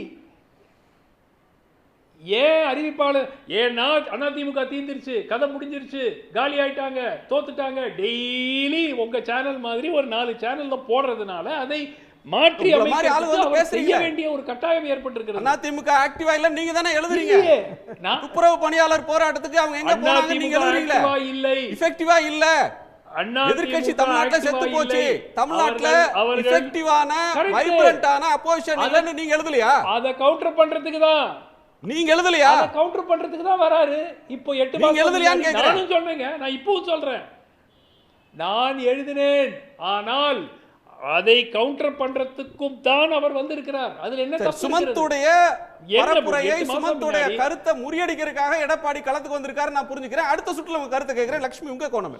ஏன் அறிவிப்பாளர்? ஏன்னா அதிமுக தீந்துருச்சு, கதை முடிஞ்சிருச்சு, காலி ஆயிட்டாங்க, தோத்துட்டாங்க. டெய்லி உங்க சேனல் மாதிரி ஒரு 4 சேனல்ல போடுறதுனால அதை மாற்றி செய்ய வேண்டிய ஒரு கட்டாயம் ஏற்பட்டிருக்கிறது. அதிமுக ஆக்டிவா இல்ல, நீங்க தானே எழுதுறீங்க. துப்புரவு பணியாளர் போராட்டத்துக்கு அவங்க எங்க போறாங்க நீங்க எழுதுறீங்களா? இல்லை, எஃபெக்டிவா இல்ல. எதிர்க்கட்சி தமிழ்நாட்டுல செத்து போச்சு, தமிழ்நாட்டுல எஃபெக்டிவான வைப்ரண்டான அப்போசிஷன் இல்லன்னு நீங்க எழுதலையா? அத கவுண்டர் பண்றதுக்கு தான் நீங்க எழுதலையா? அத கவுண்டர் பண்றதுக்கு தான் வராரு. இப்போ 8 மாசம் எழுதலையான்னு கேக்குறேன். நானும் சொல்றேங்க, நான் இப்பவும் சொல்றேன், நான் எழுதினேன், ஆனால் அதை கவுண்டர் பண்றதுக்கும் தான் அவர் வந்திருக்கிறார். அதுல என்ன தப்பு? சுமந்துடைய பரப்புரையை, சுமந்துடைய கருத்தை முறியடிக்கிறதுக்காக எடப்பாடி களத்துக்கு வந்திருக்காரு, நான் புரிஞ்சுக்கிறேன். அடுத்த சுற்றுல உங்க கருத்தை கேட்கிறேன். லட்சுமி, உங்க கோணம்.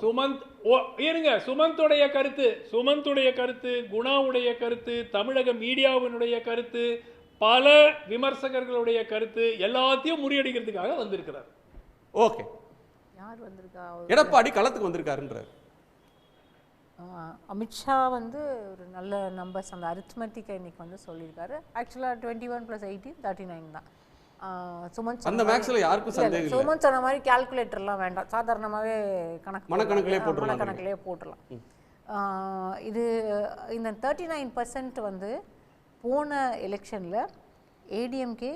சுமந்துடைய கருத்து, குணாவுடைய கருத்து, தமிழக மீடியாவினுடைய கருத்து, பல விமர்சகர்களுடைய கருத்து, எல்லாத்தையும் முறியடிக்கிறதுக்காக வந்திருக்கிறார். ஓகே, யார் வந்திருக்கா? எடப்பாடி களத்துக்கு வந்திருக்காருன்றார். அமித்ஷா வந்து ஒரு நல்ல நம்பர்ஸ், அந்த அரித்மெட்டிக்கை இன்னைக்கு வந்து சொல்லியிருக்காரு. ஆக்சுவலாக 21 + 18 39 தான். சுமன் அந்த மேக்ஸ்ல யாருக்கும் சந்தேகம் இல்லை. சுமன் சொன்ன மாதிரி கால்குலேட்டர்லாம் வேண்டாம், சாதாரணமாகவே மனக்கணக்கிலே போட்டுடலாம். இது இந்த 39% வந்து போன எலெக்ஷனில் ஏடிஎம்கே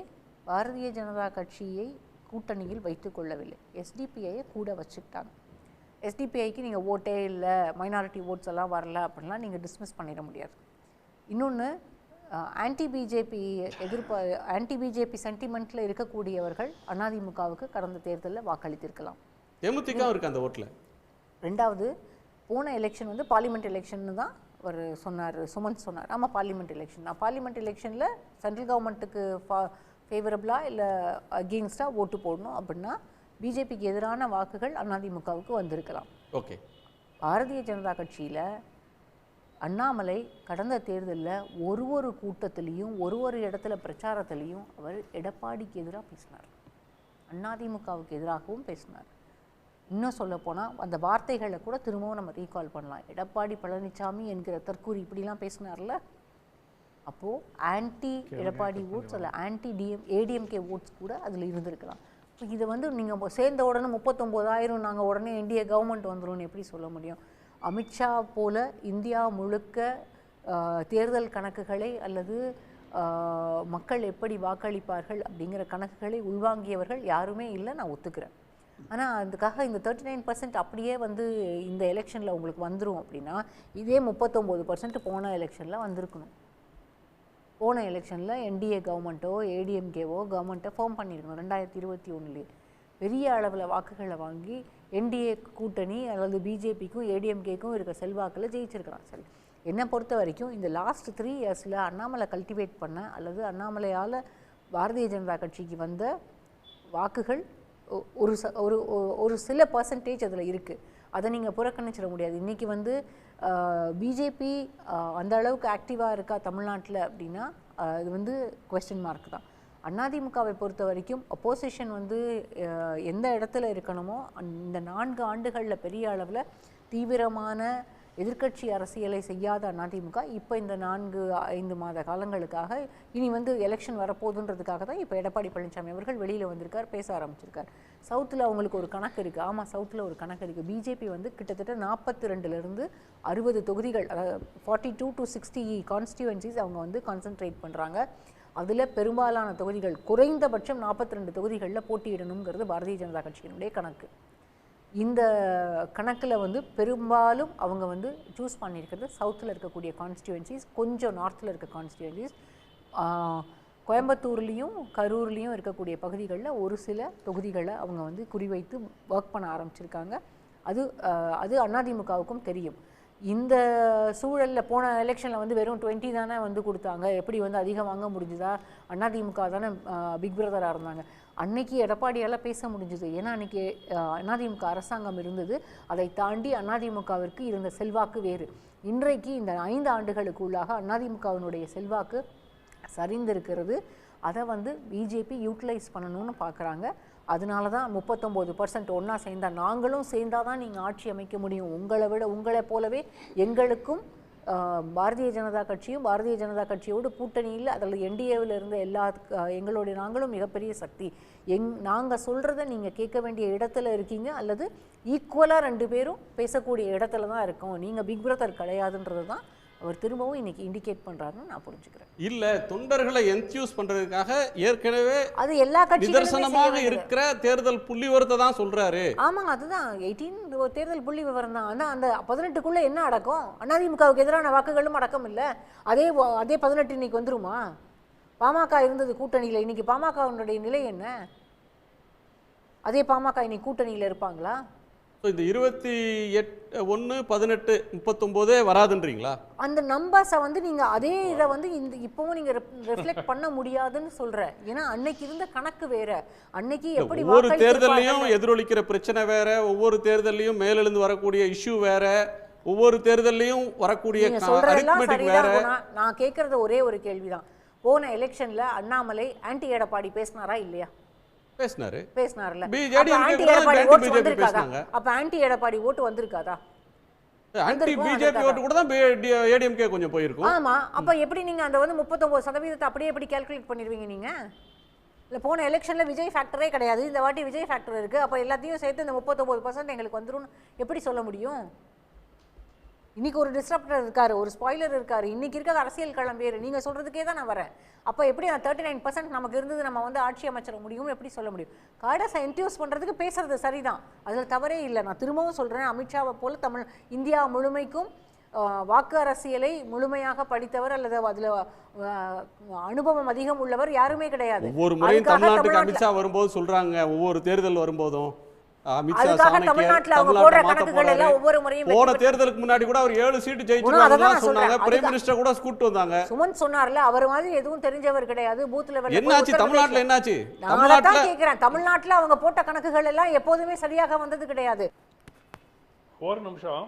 பாரதிய ஜனதா கட்சியை கூட்டணியில் வைத்துக் கொள்ளவில்லை, எஸ்டிபிஐயை கூட வச்சுக்கிட்டாங்க. எஸ்டிபிஐக்கு நீங்கள் ஓட்டே இல்லை, மைனாரிட்டி ஓட்ஸ் எல்லாம் வரல அப்படின்லாம் நீங்கள் டிஸ்மிஸ் பண்ணிட முடியாது. இன்னொன்று, ஆன்டி பிஜேபி சென்டிமெண்ட்டில் இருக்கக்கூடியவர்கள் அதிமுகவுக்கு கடந்த தேர்தலில் வாக்களித்திருக்கலாம். தேமுதிக இருக்கு அந்த ஓட்டில். ரெண்டாவது, போன எலெக்ஷன் வந்து பார்லிமெண்ட் எலெக்ஷன் தான் அவர் சொன்னார், சுமந்த் சொன்னார். ஆமாம், பார்லிமெண்ட் எலெக்ஷன் தான். பார்லிமெண்ட் எலெக்ஷனில் சென்ட்ரல் கவர்மெண்ட்டுக்கு ஃபேவரபிளாக இல்லை அகெயின்ஸ்டாக ஓட்டு போடணும் அப்படின்னா பிஜேபிக்கு எதிரான வாக்குகள் அதிமுகவுக்கு வந்திருக்கலாம். ஓகே, பாரதிய ஜனதா கட்சியில் அண்ணாமலை கடந்த தேர்தலில் ஒரு கூட்டத்திலையும் ஒரு இடத்துல பிரச்சாரத்திலையும் அவர் எடப்பாடிக்கு எதிராக பேசினார், அதிமுகவுக்கு எதிராகவும் பேசினார். இன்னும் சொல்லப்போனால் அந்த வார்த்தைகளை கூட திரும்பவும் நம்ம ரீகால் பண்ணலாம். எடப்பாடி பழனிசாமி என்கிற தற்கூரி இப்படிலாம் பேசினார்ல, அப்போது ஆன்டி எடப்பாடி ஓட்ஸ் அல்ல ஆன்டி ஏடிஎம்கே ஓட்ஸ் கூட அதில் இருந்திருக்கலாம். இப்போ இதை வந்து நீங்கள் சேர்ந்த உடனே 39,000 நாங்கள் உடனே என்டிஏ கவர்மெண்ட் வந்துடும்னு எப்படி சொல்ல முடியும்? அமித்ஷா போல இந்தியா முழுக்க தேர்தல் கணக்குகளை அல்லது மக்கள் எப்படி வாக்களிப்பார்கள் அப்படிங்கிற கணக்குகளை உள்வாங்கியவர்கள் யாருமே இல்லை, நான் ஒத்துக்கிறேன். ஆனால் அதுக்காக இந்த 39% அப்படியே வந்து இந்த எலெக்ஷனில் உங்களுக்கு வந்துடும் அப்படின்னா இதே 39% போன எலெக்ஷனில் வந்திருக்கணும். போன எலெக்ஷனில் என்டிஏ கவர்மெண்ட்டோ ஏடிஎம்கேவோ கவர்மெண்ட்டை ஃபார்ம் பண்ணியிருக்கணும் 2021. பெரிய அளவில் வாக்குகளை வாங்கி என்டிஏ கூட்டணி அல்லது பிஜேபிக்கும் ஏடிஎம்கேக்கும் இருக்க செல்வாக்கில் ஜெயிச்சிருக்கிறான். சரி, என்னை பொறுத்த வரைக்கும் இந்த லாஸ்ட் 3 இயர்ஸில் அண்ணாமலை கல்டிவேட் பண்ண அல்லது அண்ணாமலையால் பாரதிய ஜனதா கட்சிக்கு வந்த வாக்குகள் ஒரு சில பர்சன்டேஜ் அதில் இருக்குது. அதை நீங்கள் புறக்கணிச்சிட முடியாது. இன்றைக்கி வந்து பிஜேபி அந்த அளவுக்கு ஆக்டிவாக இருக்கா தமிழ்நாட்டில் அப்படின்னா அது வந்து கொஸ்டின் மார்க் தான். அதிமுகவை பொறுத்த வரைக்கும் அப்போசிஷன் வந்து எந்த இடத்துல இருக்கணுமோ இந்த 4 ஆண்டுகளில் பெரிய அளவில் தீவிரமான எதிர்க்கட்சி அரசியலை செய்யாத அதிமுக இப்போ இந்த 4-5 மாத காலங்களுக்காக இனி வந்து எலெக்ஷன் வரப்போகுதுன்றதுக்காக தான் இப்போ எடப்பாடி பழனிசாமி அவர்கள் வெளியில் வந்திருக்கார், பேச ஆரம்பிச்சிருக்கார். சவுத்தில் அவங்களுக்கு ஒரு கணக்கு இருக்குது. ஆமாம், சவுத்தில் ஒரு கணக்கு இருக்குது. பிஜேபி வந்து கிட்டத்தட்ட 42லேருந்து 60 தொகுதிகள், அதாவது 42 to 60 கான்ஸ்டியூவன்சிஸ் அவங்க வந்து கான்சென்ட்ரேட் பண்ணுறாங்க. அதில் பெரும்பாலான தொகுதிகள், குறைந்தபட்சம் 42 தொகுதிகளில் போட்டியிடணுங்கிறது பாரதிய ஜனதா கட்சியினுடைய கணக்கு. இந்த கணக்கில் வந்து பெரும்பாலும் அவங்க வந்து சூஸ் பண்ணியிருக்கிறது சவுத்தில் இருக்கக்கூடிய கான்ஸ்டியூவன்சிஸ், கொஞ்சம் நார்த்தில் இருக்க கான்ஸ்டியூவன்சிஸ், கோயம்புத்தூர்லேயும் கரூர்லேயும் இருக்கக்கூடிய பகுதிகளில் ஒரு சில தொகுதிகளை அவங்க வந்து குறிவைத்து ஒர்க் பண்ண ஆரம்பிச்சிருக்காங்க. அது அதிமுகவுக்கும் தெரியும். இந்த சூழலில் போன எலெக்ஷனில் வந்து வெறும் 20 தானே வந்து கொடுத்தாங்க, எப்படி வந்து அதிகம் வாங்க முடிஞ்சுதா? அதிமுக தானே பிக் பிரதராக இருந்தாங்க. அன்னைக்கு எடப்பாடியால் பேச முடிஞ்சுது, ஏன்னா அன்றைக்கி அதிமுக அரசாங்கம் இருந்தது. அதை தாண்டி அதிமுகவிற்கு இருந்த செல்வாக்கு வேறு. இன்றைக்கு இந்த 5 ஆண்டுகளுக்குள்ளாக அதிமுகவினுடைய செல்வாக்கு சரிந்திருக்கிறது. அதை வந்து பிஜேபி யூட்டிலைஸ் பண்ணணும்னு பார்க்குறாங்க. அதனால தான் 39% ஒன்றா சேர்ந்தா, நாங்களும் சேர்ந்தால் தான் நீங்கள் ஆட்சி அமைக்க முடியும், உங்களை போலவே எங்களுக்கும் பாரதிய ஜனதா கட்சியோடு கூட்டணியில், அதில் என்டிஏவில் இருந்த நாங்களும் மிகப்பெரிய சக்தி, நாங்கள் சொல்கிறத நீங்கள் கேட்க வேண்டிய இடத்துல இருக்கீங்க, அல்லது ஈக்குவலாக 2 பேரும் பேசக்கூடிய இடத்துல தான் இருக்கோம், நீங்கள் பிக் பிரதர் கிடையாதுன்றது தான் அவர் திரும்பவும் இன்னைக்கு இண்டிகேட் பண்றாருன்னு நான் புரிஞ்சுக்கிறேன். இல்ல, தொண்டர்களை என்த்யூஸ் பண்றதுக்காக ஏற்கனவே அது எல்லா கட்சிகளும் நிதர்சனமாக இருக்கிற தேர்தல் புள்ளி விவரத்தை தான் சொல்றாரு. ஆமாங்க, அதுதான் 18 தேர்தல் புள்ளி விவரம் தான். ஆனா அந்த 18க்குள்ள என்ன அடக்கம்? அதிமுகவுக்கு எதிரான வாக்குகளும் அடக்கம் இல்லை. அதே 18 இன்னைக்கு வந்துருமா? பாமக இருந்தது கூட்டணியில், இன்னைக்கு பாமகவுடைய நிலை என்ன? அதே பாமக இன்னைக்கு கூட்டணியில் இருப்பாங்களா? இந்த 21, 18, 39 வராதுன்றீங்களா? அந்த நம்பர்ஸை வந்து நீங்கள் அதே இதை வந்து இப்போவும் நீங்கள் ரெஃப்ளெக்ட் பண்ண முடியாதுன்னு சொல்கிறேன். ஏன்னா அன்னைக்கு இருந்த கணக்கு வேற. அன்னைக்கு எப்படி ஒவ்வொரு தேர்தலையும் எதிரொலிக்கிற பிரச்சனை வேற, ஒவ்வொரு தேர்தலையும் மேலெழுந்து வரக்கூடிய இஷ்யூ வேற, ஒவ்வொரு தேர்தலையும் வரக்கூடிய அரித்மெட்டிக் வேற. நான் கேட்கறது ஒரே ஒரு கேள்விதான். போன எலெக்ஷன்ல அண்ணாமலை ஆன்டி எடப்பாடி பேசினாரா இல்லையா? பேசினார்ல. அப்ப ஆன்டி எடப்பாடி ஓட்டு வந்திருக்காதா? ஆன்டி பிஜேபி ஓட்டு கூட தான் ஏடிஎம்கே கொஞ்சம் போயிருக்கும். ஆமா, அப்ப எப்படி நீங்க அந்த வந்து 39% அப்படியே எப்படி கால்குலேட் பண்ணிடுவீங்க நீங்க? இல்ல, போன எலெக்ஷன்ல விஜய் ஃபேக்டரே கிடையாது, இந்த வாட்டி விஜய் ஃபேக்டர் இருக்கு, அப்ப எல்லாத்தையும் சேர்த்து இந்த 39% எங்களுக்கு வந்துரும் எப்படி சொல்ல முடியும்? இன்னைக்கு ஒரு டிஸ்டர்ப்டர் இருக்காரு, ஒரு ஸ்பாயிலர் இருக்காரு, இன்னைக்கு இருக்க அரசியல் களம் வேறு. நீங்க சொல்றதுக்கே தான் நான் வரேன். அப்ப எப்படி 39% நமக்கு இருந்தது, நம்ம வந்து ஆட்சி அமைச்சர முடியும் எப்படி சொல்ல முடியும்? கார்டஸை என்டியூஸ் பண்றதுக்கு பேசுறது சரிதான், அதுல தவறே இல்லை. நான் திரும்பவும் சொல்றேன், அமித்ஷாவை போல இந்தியா முழுமைக்கும் வாக்கு அரசியலை முழுமையாக படித்தவர் அல்லது அதுல அனுபவம் அதிகம் உள்ளவர் யாருமே கிடையாது. ஒவ்வொரு முறையும் தமிழ்நாட்டுக்கு அமித்ஷா வரும்போது சொல்றாங்க, ஒவ்வொரு தேர்தல் வரும்போதும் போன தேர்தலுக்கு முன்னாடி கூட அவர் 7 சீட்டு ஜெயிச்சிருக்காங்க சொன்னாங்க. பிரைம் மினிஸ்டர் கூட கூட்டி வந்தாங்க. சுமன் சொன்னார்ல, அவர் மாதிரி எதுவும் தெரிஞ்சவர் கிடையாது. பூத் லெவல்ல என்னாச்சு தமிழ்நாட்டுல? என்னாச்சு தமிழ்நாட்டுல அவங்க போட்ட கணக்குகள் எல்லாம் எப்போதுமே சரியாக வந்தது கிடையாது. ஒரு நிமிஷம்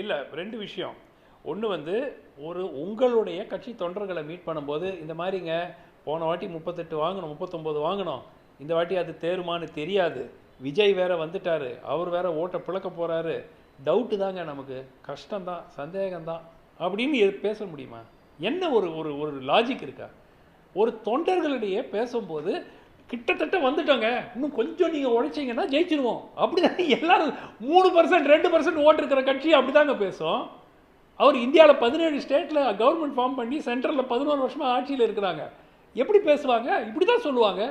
இல்ல, 2 விஷயம். ஒன்று வந்து உங்களுடைய கட்சி தொண்டர்களை மீட் பண்ணும்போது இந்த மாதிரிங்க, போன வாட்டி 38 வாங்கணும், 39 வாங்கணும், இந்த வாட்டி அது தேருமான்னு தெரியாது, விஜய் வேற வந்துட்டாரு, அவர் வேற ஓட்டை பிளக்க போறாரு, டவுட்டு தாங்க, நமக்கு கஷ்டம்தான், சந்தேகம்தான் அப்படின்னு பேச முடியுமா? என்ன ஒரு லாஜிக் இருக்கா? ஒரு தொண்டர்களிடையே பேசும்போது கிட்டத்தட்ட வந்துட்டோங்க, இன்னும் கொஞ்சம் நீங்கள் உழைச்சிங்கன்னா ஜெயிச்சிருவோம் அப்படிதான் எல்லாரும் 3%, 2% ஓட்டு இருக்கிற கட்சி அப்படிதாங்க பேசும். அவர் இந்தியாவில் 17 ஸ்டேட்டில் கவர்மெண்ட் ஃபார்ம் பண்ணி சென்ட்ரலில் 11 வருஷமாக ஆட்சியில் இருக்கிறாங்க. எப்படி பேசுவாங்க? இப்படி தான் சொல்லுவாங்க.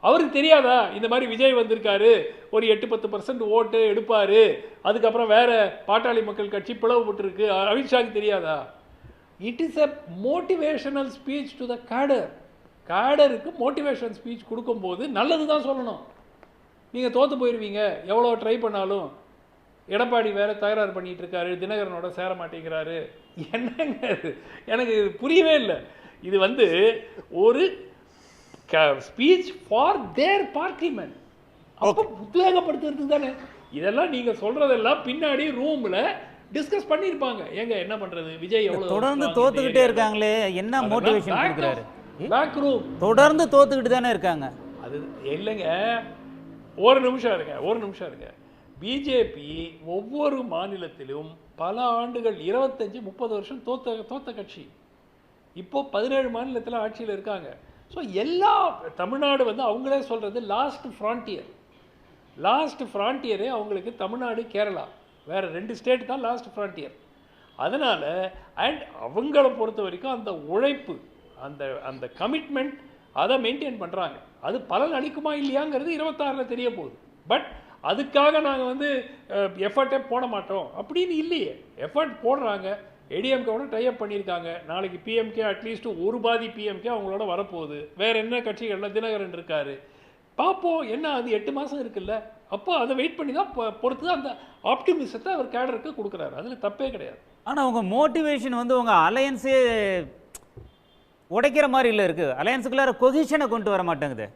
அவருக்கு தெரியாதா இந்த மாதிரி விஜய் வந்திருக்காரு, ஒரு 8-10% ஓட்டு எடுப்பார், அதுக்கப்புறம் வேற பாட்டாளி மக்கள் கட்சி பிளவுபட்டுருக்கு, அமித்ஷாக்கு தெரியாதா? It is a motivational speech to the cadre. கேடருக்கு மோட்டிவேஷன் ஸ்பீச் கொடுக்கும்போது நல்லது தான் சொல்லணும். நீங்கள் தோற்று போயிடுவீங்க எவ்வளோ ட்ரை பண்ணாலும். எடப்பாடி வேற தகராறு பண்ணிட்டு இருக்காரு, தினகரனோட சேர மாட்டேங்கிறாரு, என்னங்க எனக்கு புரியவே இல்லை. இது வந்து ஒரு ஸ்பீச் ஃபார் தேர் பார்ட்டிமெண்ட். அப்போ உத்வேகப்படுத்துறதுக்கு தானே இதெல்லாம். நீங்க சொல்றதெல்லாம் பின்னாடி ரூம்ல டிஸ்கஸ் பண்ணிருப்பாங்க. ஏங்க என்ன பண்றது, விஜய் எவ்வளவு தொடர்ந்து தோத்துக்கிட்டே இருக்காங்களே, என்ன மோட்டிவேஷன் கொடுக்குறாரு? பேக் ரூம் தொடர்ந்து தோத்துக்கிட்டு தானே இருக்காங்க. அது இல்லைங்க, ஒரு நிமிஷம் இருங்க. பிஜேபி ஒவ்வொரு மாநிலத்திலும் பல ஆண்டுகள் 25-30 வருஷம் தோத்த கட்சி. இப்போ 17 மாநிலத்தில் ஆட்சியில் இருக்காங்க. ஸோ எல்லா தமிழ்நாடு வந்து அவங்களே சொல்றது லாஸ்ட் ஃப்ரான்டியரே அவங்களுக்கு தமிழ்நாடு, கேரளா, வேற 2 ஸ்டேட் தான் லாஸ்ட் ஃப்ரான்டியர். அதனால அண்ட் அவங்கள பொறுத்த வரைக்கும் அந்த உழைப்பு, அந்த கமிட்மெண்ட், அதை மெயின்டைன் பண்ணுறாங்க. அது பலன் அளிக்குமா இல்லையாங்கிறது 26ல் தெரிய போகுது. பட் அதுக்காக நாங்கள் வந்து எஃபர்ட்டே போட மாட்டோம் அப்படின்னு இல்லையே. எஃபர்ட் போடுறாங்க. ஏடிஎம்கேவோட டைப் பண்ணியிருக்காங்க. நாளைக்கு பிஎம்கே அட்லீஸ்ட் ஒரு பாதி பிஎம்கே அவங்களோட வரப்போகுது. வேற என்ன கட்சிகள்ல தினகரன் இருக்காரு, பார்ப்போம். என்ன அது 8 மாதம் இருக்குல்ல, அப்போ அதை வெயிட் பண்ணி தான் பொறுத்து அந்த ஆப்டிமிசத்தை அவர் கேடருக்கு கொடுக்குறாரு. அதில் தப்பே கிடையாது. ஆனால் உங்க மோட்டிவேஷன் வந்து உங்க அலையன்ஸே உடைக்கிற மாதிரி இல்லை இருக்கு. அலையன்ஸுக்குள்ளார கொஹிஷனை கொண்டு வர மாட்டேங்குது.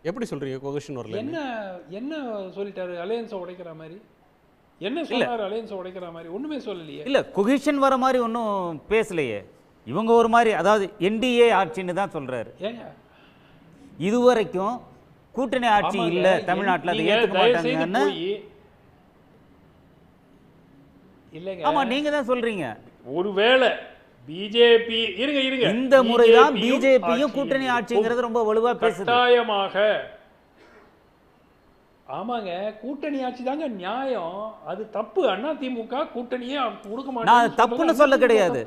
எப்படி சொல்றீங்க கொஹிஷன் வரல? என்ன சொல்லிட்டாரு அலையன்ஸை உடைக்கிற மாதிரி? என்ன சொன்னாரு அலையன்ஸை உடைக்கிற மாதிரி? ஒண்ணுமே சொல்லலையே. இல்ல கொஹிஷன் வர மாதிரி ஒன்றும் பேசலையே. இவங்க ஒரு மாதிரி, அதாவது என்டிஏ ஆட்சின்னு தான் சொல்றாரு. ஏங்க இதுவரைக்கும் கூட்டணி ஆட்சி இல்ல தமிழ்நாட்டில், அதை ஏற்றுக்க மாட்டாங்கன்னு. இல்லைங்க, ஆமா நீங்க தான் சொல்றீங்க. ஒருவேளை பிஜேபி இருங்க இந்த முறைதான் பிஜேபியும் கூட்டணி ஆட்சிங்கிறது ரொம்ப வலுவா பேசுது. கட்டாயமாக ஆமாங்க, கூட்டணி ஆட்சி தாங்க நியாயம். அது தப்பு. அதிமுக கூட்டணியே கொடுக்க மாட்டாங்க. நான் தப்புன்னு சொல்ல கிடையாது.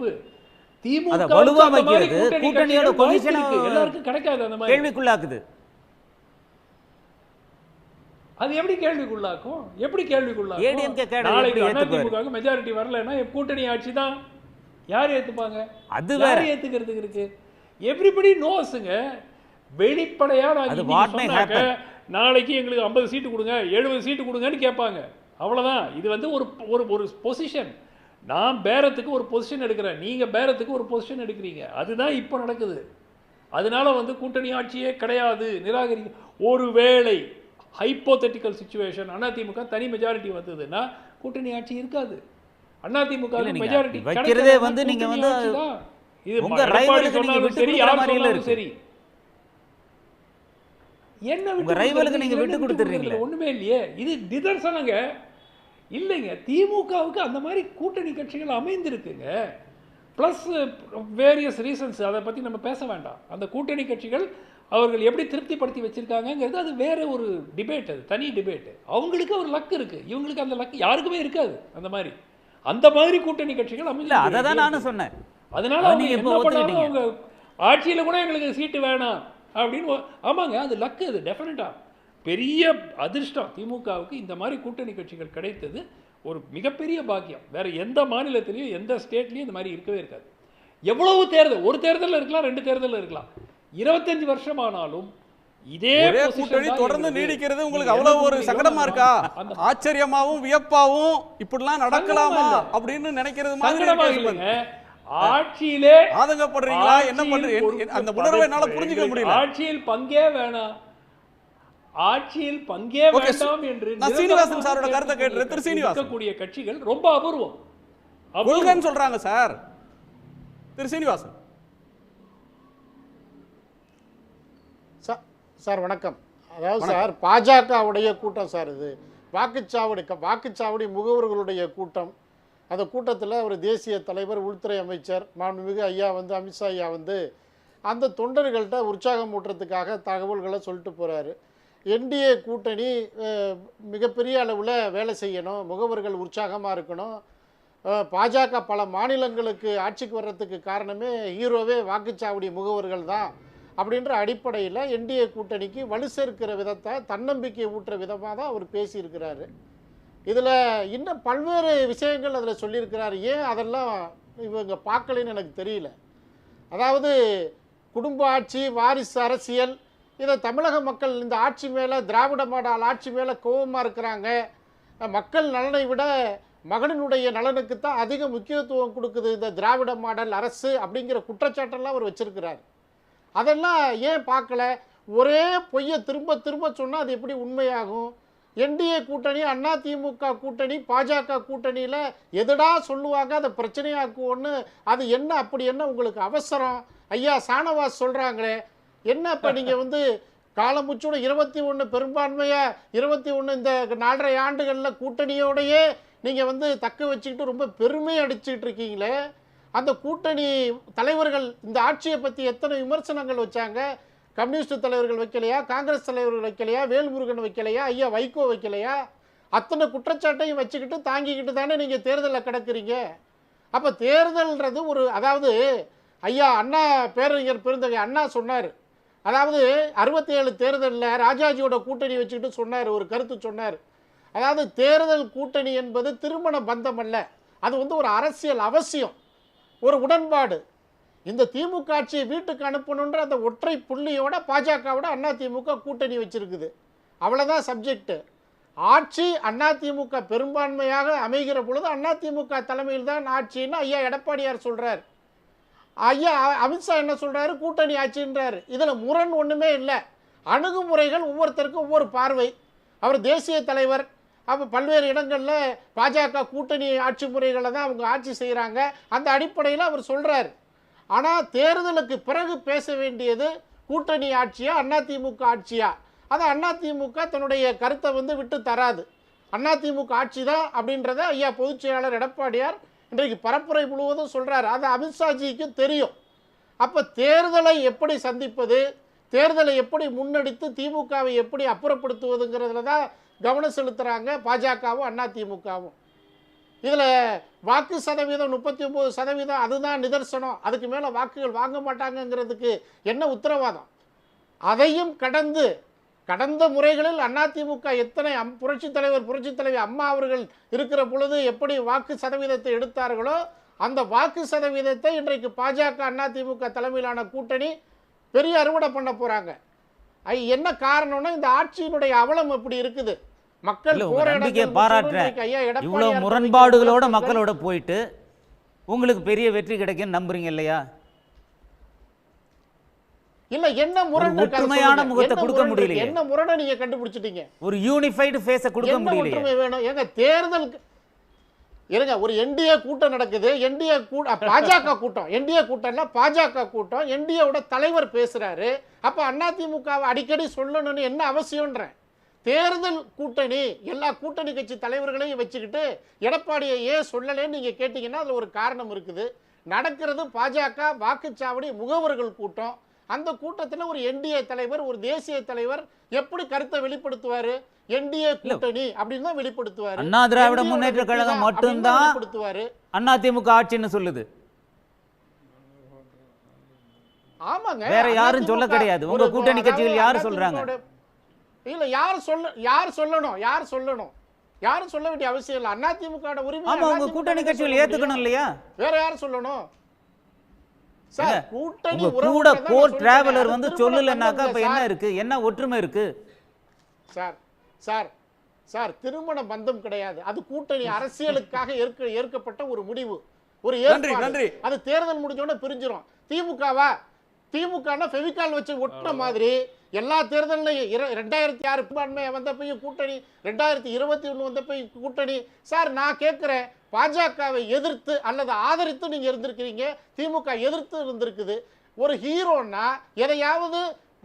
திமுக அத வலுவா வைக்கிறது கூட்டணியோட பொசிஷன் எல்லாருக்கும் கிடைக்காது. அந்த மாதிரி கேள்விக்குள்ளாக்குது. அது எப்படி கேள்விக்குள்ளாக்கும்? ஏடிஎம்கே கேடர் நாளைக்கு அதிமுக மெஜாரிட்டி வரலன்னா கூட்டணி ஆட்சி தான். யார் ஏத்துப்பாங்க? அது வேற. ஏத்துக்கிறதுக்கு இருக்கு. எவ்ரிபடி நோஸ்ங்க. வெளிப்படையா சொன்னாங்க நாளைக்கு எங்களுக்கு 50 சீட்டு கொடுங்க, 70 சீட்டு கொடுங்கன்னு கேட்பாங்க. அவ்வளவுதான். இது வந்து ஒரு பொசிஷன். நான் பேரத்துக்கு ஒரு பொசிஷன் எடுக்கிறேன், நீங்க பேரத்துக்கு ஒரு பொசிஷன் எடுக்கிறீங்க. அதுதான் இப்போ நடக்குது. அதனால வந்து கூட்டணி ஆட்சியே கிடையாது, நிராகரி. ஒருவேளை ஹைப்போதெட்டிக்கல் சிச்சுவேஷன் அதிமுக தனி மெஜாரிட்டி வந்ததுன்னா கூட்டணி ஆட்சி இருக்காது. அதிமுக மெஜாரிட்டி வைக்கிறதே வந்து நீங்க வந்து உங்க ரைவலுக்கு நீங்க விட்டு கொடுக்கிற மாதிரி இல்ல இருக்கு. சரி, என்ன உங்க ரைவலுக்கு நீங்க விட்டு கொடுத்துறீங்க. ஒண்ணுமே இல்லையே. இது நிதர்சனங்க. இல்லைங்க, திமுகவுக்கு அந்த மாதிரி கூட்டணி கட்சிகள் அமைந்திருக்குங்க. பிளஸ் வேரியஸ் ரீசன்ஸ், அதை பத்தி நம்ம பேச வேண்டாம். அந்த கூட்டணி கட்சிகள் அவர்கள் எப்படி திருப்திப்படுத்தி வச்சிருக்காங்கிறது அது வேற ஒரு டிபேட், அது தனி டிபேட். அவங்களுக்கு ஒரு லக் இருக்கு, இவங்களுக்கு அந்த லக் யாருக்குமே இருக்காது. அந்த மாதிரி கூட்டணி கட்சிகள் அமைஞ்சு. அதை தான் நானும் சொன்னேன். அதனால அவங்க என்ன பண்ணாலும் அவங்க ஆட்சியில கூட எங்களுக்கு சீட்டு வேணாம் அப்படின்னு. ஆமாங்க, அது லக்கு. அது டெஃபினட்டா பெரிய அதிர்ஷ்டம். திமுகவுக்கு இந்த மாதிரி கூட்டணி கட்சிகள் கிடைத்தது ஒரு மிகப்பெரிய பாக்கியம். வேற எந்த மாநிலத்திலையும் எந்த ஸ்டேட்லையும் இந்த மாதிரி இருக்கவே இருக்காது. எவ்வளவு தேர்தல், ஒரு தேர்தலில் இருக்கலாம், 2 தேர்தலில் இருக்கலாம், 25 வருஷம் ஆனாலும் இதே கூட்டணி தொடர்ந்து நீடிக்கிறது உங்களுக்கு அவ்வளவு ஒரு சங்கடமா இருக்கா? ஆச்சரியமாவும் வியப்பாவும் இப்படிலாம் நடக்கலாமா அப்படின்னு நினைக்கிறது மாதிரி ஆட்சியிலே ஆதங்கப்படுறீங்களா? என்ன பண்றீங்க? அந்த உணர்வை என்னால புரிஞ்சுக்க முடியல. ஆட்சியில் பங்கே வேணாம், ஆட்சியில் பங்கே வேண்டாம் என்று நான் சீனிவாசன் சாரோட கருத்தை கேட்டு திரு சீனிவாசன் கூடிய கட்சிகள் ரொம்ப அபூர்வம். கொள்கைன்னு சொல்றாங்க சார். திரு சீனிவாசன் சார் வணக்கம். அதாவது சார், பாஜகவுடைய கூட்டம் சார் இது. வாக்குச்சாவடி முகவர்களுடைய கூட்டம். அந்த கூட்டத்தில் ஒரு தேசிய தலைவர், உள்துறை அமைச்சர் மாண்புமிகு ஐயா வந்து அமித்ஷா ஐயா வந்து அந்த தொண்டர்கள்ட்ட உற்சாகம் ஊட்டுறதுக்காக தகவல்களை சொல்லிட்டு போகிறாரு. என்டிஏ கூட்டணி மிகப்பெரிய அளவில் வேலை செய்யணும், முகவர்கள் உற்சாகமாக இருக்கணும். பாஜக பல மாநிலங்களுக்கு ஆட்சிக்கு வர்றதுக்கு காரணமே ஹீரோவே வாக்குச்சாவடி முகவர்கள் தான் அப்படின்ற அடிப்படையில் என்டிஏ கூட்டணிக்கு வலு சேர்க்கிற விதத்தை, தன்னம்பிக்கை ஊட்டுற விதமாக தான் அவர் பேசியிருக்கிறாரு. இதில் இன்னும் பல்வேறு விஷயங்கள் அதில் சொல்லியிருக்கிறார். ஏன் அதெல்லாம் இவங்க பார்க்கலன்னு எனக்கு தெரியல. அதாவது குடும்ப ஆட்சி, வாரிசு அரசியல், இதை தமிழக மக்கள் இந்த ஆட்சி மேலே, திராவிட மாடல் ஆட்சி மேலே கோபமாக இருக்கிறாங்க. மக்கள் நலனை விட மகனினுடைய நலனுக்கு தான் அதிக முக்கியத்துவம் கொடுக்குது இந்த திராவிட மாடல் அரசு அப்படிங்கிற குற்றச்சாட்டெல்லாம் அவர் வச்சிருக்கிறார். அதெல்லாம் ஏன் பார்க்கல? ஒரே பொய்யை திரும்ப திரும்ப சொன்னால் அது எப்படி உண்மையாகும்? என்டிஏ கூட்டணி, அதிமுக கூட்டணி, பாஜக கூட்டணியில் எதுடா சொல்லுவாங்க அதை பிரச்சனையாக்குவோன்னு, அது என்ன அப்படி என்ன உங்களுக்கு அவசரம்? ஐயா ஷானவாஸ் சொல்கிறாங்களே, என்ன இப்போ நீங்கள் வந்து காலமுச்சோட 21 பெரும்பான்மையாக 21 இந்த 4.5 ஆண்டுகளில் கூட்டணியோடையே நீங்கள் வந்து தக்க வச்சுக்கிட்டு ரொம்ப பெருமை அடிச்சுக்கிட்டு இருக்கீங்களே, அந்த கூட்டணி தலைவர்கள் இந்த ஆட்சியை பற்றி எத்தனை விமர்சனங்கள் வச்சாங்க? கம்யூனிஸ்ட் தலைவர்கள் வைக்கலையா? காங்கிரஸ் தலைவர்கள் வைக்கலையா? வேல்முருகன் வைக்கலையா? ஐயா வைகோ வைக்கலையா? அத்தனை குற்றச்சாட்டையும் வச்சுக்கிட்டு தாங்கிக்கிட்டு தானே நீங்கள் தேர்தலில் கிடக்குறீங்க. அப்போ தேர்தல்ன்றது ஒரு, அதாவது ஐயா அண்ணா பேரறிஞர் பெருந்தகை அண்ணா சொன்னார், அதாவது 67 தேர்தலில் ராஜாஜியோட கூட்டணி வச்சுக்கிட்டு சொன்னார், ஒரு கருத்து சொன்னார். அதாவது தேர்தல் கூட்டணி என்பது திருமண பந்தம் அல்ல, அது வந்து ஒரு அரசியல் அவசியம், ஒரு உடன்பாடு. இந்த திமுக ஆட்சியை வீட்டுக்கு அனுப்பணுன்ற அந்த ஒற்றை புள்ளியோட பாஜகவோட அதிமுக கூட்டணி வச்சிருக்குது. அவ்வளோதான் சப்ஜெக்ட். ஆட்சி அதிமுக பெரும்பான்மையாக அமைகிற பொழுது அதிமுக தலைமையில் தான் ஆட்சின்னு ஐயா எடப்பாடியார் சொல்றார். ஐயா அமித்ஷா என்ன சொல்றாரு? கூட்டணி ஆட்சின்றாரு. இதில் முரண் ஒன்றுமே இல்லை. அணுகுமுறைகள் ஒவ்வொருத்தருக்கும் ஒவ்வொரு பார்வை. அவர் தேசிய தலைவர், அப்போ பல்வேறு இடங்களில் பாஜக கூட்டணி ஆட்சி முறைகளை தான் அவங்க ஆட்சி செய்கிறாங்க. அந்த அடிப்படையில் அவர் சொல்கிறார். ஆனால் தேர்தலுக்கு பிறகு பேச வேண்டியது கூட்டணி ஆட்சியா அதிமுக ஆட்சியா? அதை அதிமுக தன்னுடைய கருத்தை வந்து விட்டு தராது. அதிமுக ஆட்சி தான் அப்படின்றத ஐயா பொதுச் செயலாளர் எடப்பாடியார் இன்றைக்கு பரப்புரை முழுவதும் சொல்கிறார். அது அமித்ஷாஜிக்கு தெரியும். அப்போ தேர்தலை எப்படி சந்திப்பது, தேர்தலை எப்படி முன்னெடுத்து திமுகவை எப்படி அப்புறப்படுத்துவதுங்கிறதுல தான் கவனம் செலுத்துகிறாங்க பாஜகவும் அதிமுகவும். இதில் வாக்கு சதவீதம் 39%, அதுதான் நிதர்சனம், அதுக்கு மேலே வாக்குகள் வாங்க மாட்டாங்கங்கிறதுக்கு என்ன உத்தரவாதம்? அதையும் கடந்து கடந்த முறைகளில் அதிமுக எத்தனை புரட்சித் தலைவி அம்மா அவர்கள் இருக்கிற பொழுது எப்படி வாக்கு சதவீதத்தை எடுத்தார்களோ அந்த வாக்கு சதவீதத்தை இன்றைக்கு பாஜக அதிமுக தலைமையிலான கூட்டணி பெரிய அறுவடை பண்ண போகிறாங்க. என்ன காரணம்னா இந்த ஆட்சியினுடைய அவலம் எப்படி இருக்குது. மக்கள் பாராட்டுறேன். இவ்வளவு முரண்பாடுகளோட மக்களோட போயிட்டு உங்களுக்கு பெரிய வெற்றி கிடைக்கும் நம்புறீங்க இல்லையா? இல்ல என்ன முரண், ஒற்றுமையான முகத்தை கொடுக்க முடியல. என்ன முரணை நீங்க கண்டுபிடிச்சிட்டீங்க? ஒரு யூனிஃபைடு ஃபேஸை கொடுக்க முடியல. ஒற்றுமை வேணும். ஏங்க தேர்தலுக்கு இருங்க, ஒரு என்டிஏ கூட்டம் நடக்குது, என்டிஏ பாஜக கூட்டம், என்டிஏ கூட்டம்ல பாஜக கூட்டம், என்டிஏவோட தலைவர் பேசுறாரு. அப்ப அதிமுகவை அடிக்கடி சொல்லணும்னு என்ன அவசியம்ன்றேன். தேர்தல் கூட்டணி எல்லா கூட்டணி கட்சி தலைவர்களையும் வச்சுக்கிட்டு எடப்பாடியை ஏன் சொல்லலேன்னு நீங்க கேட்டீங்கன்னா அதுல ஒரு காரணம் இருக்குது. நடக்கிறது பாஜக வாக்குச்சாவடி முகவர்கள் கூட்டம். அந்த கூட்டத்தில் ஒரு என்டிஏ தலைவர், ஒரு தேசிய தலைவர் எப்படி கருத்தை வெளிப்படுத்துவாரு? என்டிஏ கூட்டணி அப்படின்னு தான் வெளிப்படுத்துவாரு. அண்ணா திராவிட முன்னேற்ற கழகம் மட்டும்தான் அதிமுக ஆட்சின்னு சொல்லுது. ஆமாங்க, வேற யாரும் சொல்ல கிடையாது. உங்க கூட்டணி கட்சிகள் யாரு சொல்றாங்க? இல்ல யார் சொல்லணும்? யாரும் சொல்ல வேண்டிய அவசியம் இல்ல. அதிமுக உரிமை ஆமா, உங்க கூட்டணி கட்சிகள் ஏத்துக்கணும் இல்லையா? வேற யாரும் சொல்லணும்? சார் கூட்டணி கூட கோர் டிராவலர் வந்து சொல்லலனாக்கா இப்ப என்ன இருக்கு? என்ன ஒற்றுமை இருக்கு? சார் திருமண பந்தம் கிடையாது. அது கூட்டணி அரசியலுக்காக ஏற்கப்பட்ட ஒரு முடிவு, ஒரு ஏற்பாடு. அது தேர்தல் முடிஞ்சோட பிரிஞ்சிரும். திமுகனா ஃபெவிகால் வச்சு ஒட்டின மாதிரி எல்லா தேர்தலையும் 2006 பெரும்பான்மை வந்தப்பையும் கூட்டணி, 2021 வந்தப்பையும் கூட்டணி. சார் நான் கேட்குறேன், பாஜகவை எதிர்த்து அல்லது ஆதரித்து நீங்க இருந்திருக்கிறீங்க, திமுக எதிர்த்து இருந்திருக்குது. ஒரு ஹீரோன்னா எதையாவது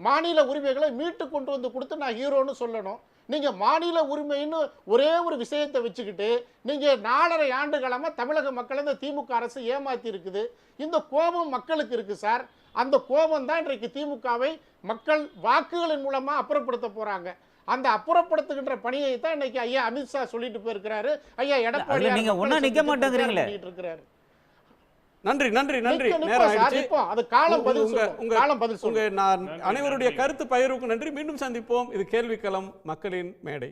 மாநில உரிமைகளை மீட்டு கொண்டு வந்து கொடுத்து நான் ஹீரோன்னு சொல்லணும். நீங்க மாநில உரிமைன்னு ஒரே ஒரு விஷயத்தை வச்சுக்கிட்டு நீங்க 4.5 ஆண்டு காலமா தமிழக மக்களை இந்த திமுக அரசு ஏமாத்தி இருக்குது. இந்த கோபம் மக்களுக்கு இருக்கு சார். அந்த கோபம் தான் இன்றைக்கு திமுகவை மக்கள் வாக்குகளின் மூலமா அப்புறப்படுத்த போறாங்க. அந்த அப்புறப்படுத்துகின்ற பணியை தான் இன்னைக்கு ஐயா அமித்ஷா சொல்லிட்டு போயிருக்கிறாரு. ஐயா எடப்பாடி நீங்க ஒண்ணா நிக்க மாட்டேங்கிறீங்களே. நன்றி நன்றி நன்றி. நேரம் ஆயிடுச்சு. அது காலம் பதில் உங்க நான் அனைவருடைய கருத்து பகிர்வுக்கு நன்றி. மீண்டும் சந்திப்போம். இது கேள்விக்களம், மக்களின் மேடை.